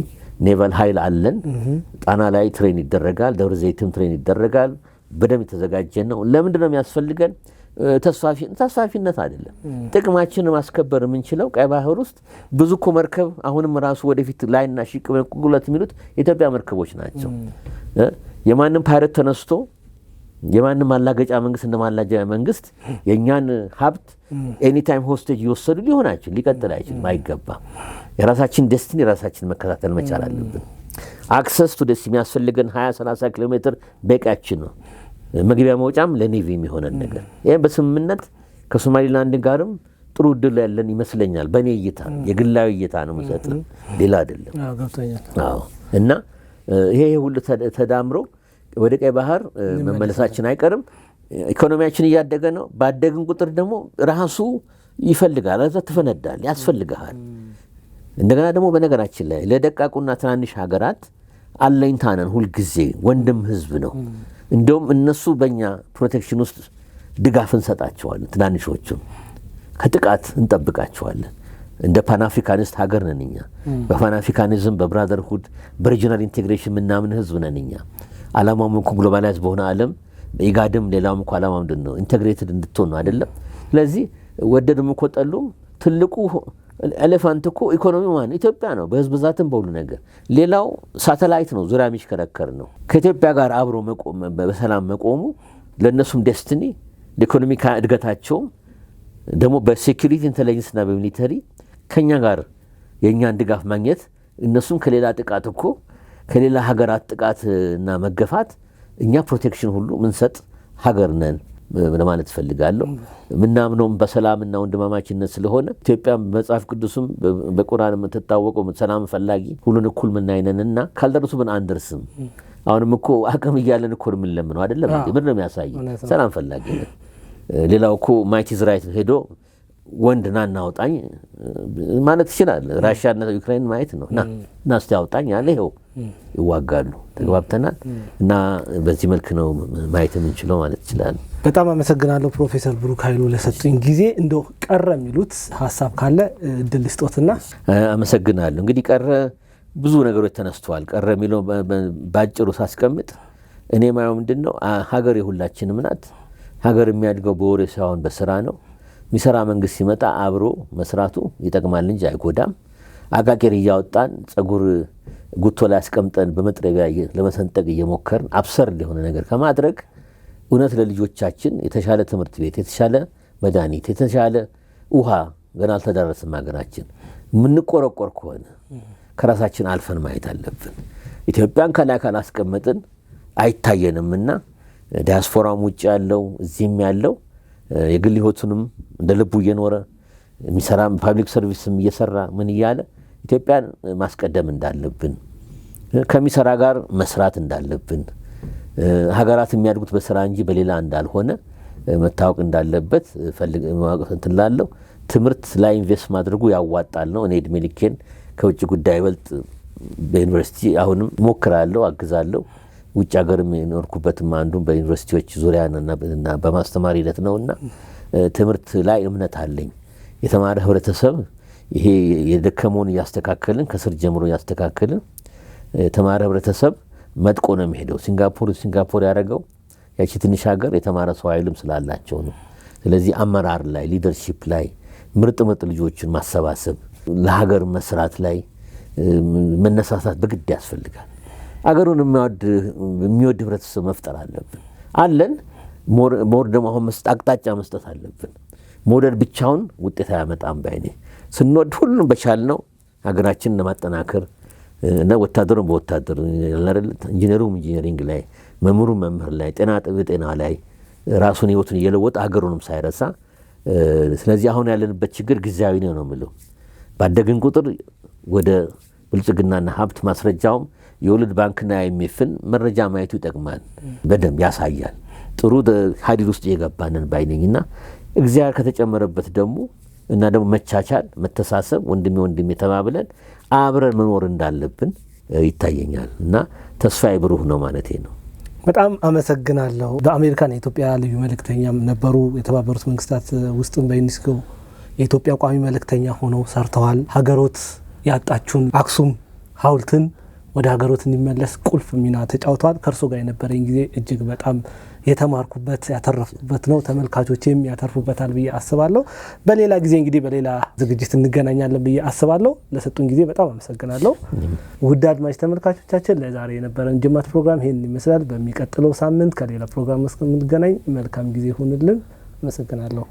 ኔቫል ኃይል አለን። ጣና ላይ ትሬን ይደረጋል። ደብረ ዘይትም ትሬን ይደረጋል። በደንብ የተዘጋጀን ነው። ለምንድነው የሚያስፈልገን? ተስፋፊነት አይደለም። ጥቅማችንን ማስከበር የምንችለው ቀይ ባህር ውስጥ ብዙ እኮ መርከብ አሁንም ራሱ ወደፊት ላይና ሺቅ ቁልቁለት የሚሉት የኢትዮጵያ መርከቦች ናቸው። የማንም ፓይረት ተነስቶ የማንም ማላገጫ መንግስት እንደ ማላገጫ መንግስት የኛን ሀብት ኤኒታይም ሆስቴጅ ይወሰዱ ሊቀጥል አይችልም። አይገባም። የራሳችን ዴስቲኒ ራሳችን መከታተል መቻል አለብን። አክሰስ ቱ ዴስቲኒ የሚያስፈልገን 20-30 ኪሎ ሜትር በቂያችን ነው። መግቢያ መውጫም ለኔቪ የሚሆነን ነገር ይሄን በስምምነት ከሶማሊላንድ ጋርም ጥሩ ድል ያለን ይመስለኛል። በኔ እይታ የግላዊ እይታ ነው መሰጥ ሌላ አይደለም። አዎ። እና ይሄ ሁሉ ተዳምሮ ወደ ቀይ ባህር መመለሳችን አይቀርም። ኢኮኖሚያችን እያደገ ነው። ባደግን ቁጥር ደግሞ ራሱ ይፈልጋል። አዛ ተፈነዳል ያስፈልጋል። እንደገና ደግሞ በነገራችን ላይ ለደቃቁና ትናንሽ ሀገራት አለኝታ ነን። ሁሉ ጊዜ ወንድም ህዝብ ነው። እንደውም እነሱ በእኛ ፕሮቴክሽን ውስጥ ድጋፍ እንሰጣቸዋለን። ትናንሾቹም ከጥቃት እንጠብቃቸዋለን። እንደ ፓንአፍሪካኒስት ሀገር ነን እኛ። በፓንአፍሪካኒዝም በብራዘርሁድ በሪጂናል ኢንቴግሬሽን ምናምን ህዝብ ነን እኛ። ዓላማውም እኮ ግሎባላይዝ በሆነ ዓለም ኢጋድም ሌላውም እኮ ዓላማ ምንድን ነው? ኢንቴግሬትድ እንድትሆን ነው አይደለም? ስለዚህ ወደድም እኮ ጠሉም ትልቁ ኤሌፋንት እኮ ኢኮኖሚ ማለት ኢትዮጵያ ነው። በህዝብ ብዛትም በሁሉ ነገር። ሌላው ሳተላይት ነው፣ ዙሪያ የሚሽከረከር ነው። ከኢትዮጵያ ጋር አብሮ በሰላም መቆሙ ለእነሱም ዴስቲኒ ለኢኮኖሚካ እድገታቸውም ደግሞ በሴኩሪቲ ኢንቴሊጀንስና በሚሊተሪ ከኛ ጋር የእኛን ድጋፍ ማግኘት እነሱም ከሌላ ጥቃት እኮ ከሌላ ሀገራት ጥቃት እና መገፋት እኛ ፕሮቴክሽን ሁሉ ምንሰጥ ሀገር ነን ለማለት ፈልጋለሁ። ምናምነውም በሰላምና ወንድማማችነት ስለሆነ ኢትዮጵያ መጽሐፍ ቅዱስም በቁርአን የምትታወቀው ሰላም ፈላጊ ሁሉን እኩል ምናይነንና ካልደረሱብን አንደርስም። አሁንም እኮ አቅም እያለን እኮ ምን ለምነው አይደለም ምን ነው የሚያሳይ ሰላም ፈላጊ ነን። ሌላው እኮ ማይት ኢዝ ራይት ሄዶ ወንድ ና እናውጣኝ ማለት ይችላል። ራሽያና ዩክሬን ማየት ነው እና እስቲ አውጣኝ ያለ ይኸው ይዋጋሉ። ተግባብተናል። እና በዚህ መልክ ነው ማየት የምንችለው ማለት ይችላል። በጣም አመሰግናለሁ ፕሮፌሰር ብሩክ ኃይሉ ለሰጡኝ ጊዜ። እንደው ቀረ የሚሉት ሀሳብ ካለ እድል ልስጦትና። አመሰግናለሁ። እንግዲህ ቀረ ብዙ ነገሮች ተነስተዋል። ቀረ የሚለው ባጭሩ ሳስቀምጥ እኔ ማየው ምንድነው ሀገር የሁላችንም ናት። ሀገር የሚያድገው በወሬ ሳይሆን በስራ ነው። ሚሰራ መንግስት ሲመጣ አብሮ መስራቱ ይጠቅማል እንጂ አይጎዳም። አቃቂር እያወጣን ጸጉር ጉቶ ላይ አስቀምጠን በመጥረቢያ ለመሰንጠቅ እየሞከርን አብሰርድ የሆነ ነገር ከማድረግ እውነት ለልጆቻችን የተሻለ ትምህርት ቤት፣ የተሻለ መድኃኒት፣ የተሻለ ውሃ ገና አልተዳረሰም ሀገራችን ምንቆረቆር ከሆነ ከራሳችን አልፈን ማየት አለብን። ኢትዮጵያን ከላይ ካላስቀመጥን አይታየንምና ዲያስፖራም ውጭ ያለው እዚህም ያለው የግል ህይወቱንም እንደ ልቡ እየኖረ የሚሰራ ፐብሊክ ሰርቪስም እየሰራ ምን እያለ ኢትዮጵያን ማስቀደም እንዳለብን ከሚሰራ ጋር መስራት እንዳለብን ሀገራት የሚያድጉት በስራ እንጂ በሌላ እንዳልሆነ መታወቅ እንዳለበት ፈልግላለሁ። ትምህርት ላይ ኢንቨስት ማድረጉ ያዋጣል ነው። እኔ እድሜ ልኬን ከውጭ ጉዳይ ይበልጥ በዩኒቨርሲቲ አሁንም ሞክራለሁ፣ አግዛለሁ። ውጭ ሀገርም የኖርኩበትም አንዱ በዩኒቨርሲቲዎች ዙሪያና በማስተማር ሂደት ነውና ትምህርት ላይ እምነት አለኝ። የተማረ ህብረተሰብ ይሄ የደከመውን ያስተካከልን ከስር ጀምሮ ያስተካከልን የተማረ ህብረተሰብ መጥቆ ነው የሚሄደው። ሲንጋፖር ያደረገው ያቺ ትንሽ ሀገር የተማረ ሰው ኃይልም ስላላቸው ነው። ስለዚህ አመራር ላይ ሊደርሺፕ ላይ ምርጥ ልጆችን ማሰባሰብ ለሀገር መስራት ላይ መነሳሳት በግድ ያስፈልጋል። አገሩን የሚወድ ህብረተሰብ መፍጠር አለብን አለን። ሞር ደግሞ አሁን አቅጣጫ መስጠት አለብን። ሞዴል ብቻውን ውጤት አያመጣም ባይኔ። ስንወድ ሁሉም በቻልነው ሀገራችንን ለማጠናከር እና ወታደሩን በወታደር ኢንጂነሩም ኢንጂነሪንግ ላይ መምህሩም መምህር ላይ ጤና ላይ ራሱን ህይወቱን እየለወጠ ሀገሩንም ሳይረሳ። ስለዚህ አሁን ያለንበት ችግር ጊዜያዊ ነው የምለው። ባደግን ቁጥር ወደ ብልጽግናና ሀብት ማስረጃውም የወልድ ባንክና IMFን መረጃ ማየቱ ይጠቅማል፣ በደንብ ያሳያል። ጥሩ ሀዲድ ውስጥ የገባንን ባይነኝና እግዚአብሔር ከተጨመረበት ደግሞ እና ደግሞ መቻቻል፣ መተሳሰብ፣ ወንድሜ ተባብለን አብረን መኖር እንዳለብን ይታየኛል እና ተስፋዬ ብሩህ ነው ማለቴ ነው። በጣም አመሰግናለሁ። በአሜሪካን የኢትዮጵያ ልዩ መልእክተኛም ነበሩ። የተባበሩት መንግስታት ውስጥም በዩኔስኮ የኢትዮጵያ ቋሚ መልእክተኛ ሆነው ሰርተዋል። ሀገሮት ያጣችውን አክሱም ሐውልትን ወደ ሀገሮት እንዲመለስ ቁልፍ ሚና ተጫውተዋል። ከእርሶ ጋር የነበረኝ ጊዜ እጅግ በጣም የተማርኩበት ያተረፍኩበት ነው። ተመልካቾችም ያተርፉበታል ብዬ አስባለሁ። በሌላ ጊዜ እንግዲህ በሌላ ዝግጅት እንገናኛለን ብዬ አስባለሁ። ለሰጡን ጊዜ በጣም አመሰግናለሁ። ውድ አድማጭ ተመልካቾቻችን ለዛሬ የነበረን ጅማት ፕሮግራም ይሄን ይመስላል። በሚቀጥለው ሳምንት ከሌላ ፕሮግራም እስከምንገናኝ መልካም ጊዜ ይሁንልን። አመሰግናለሁ።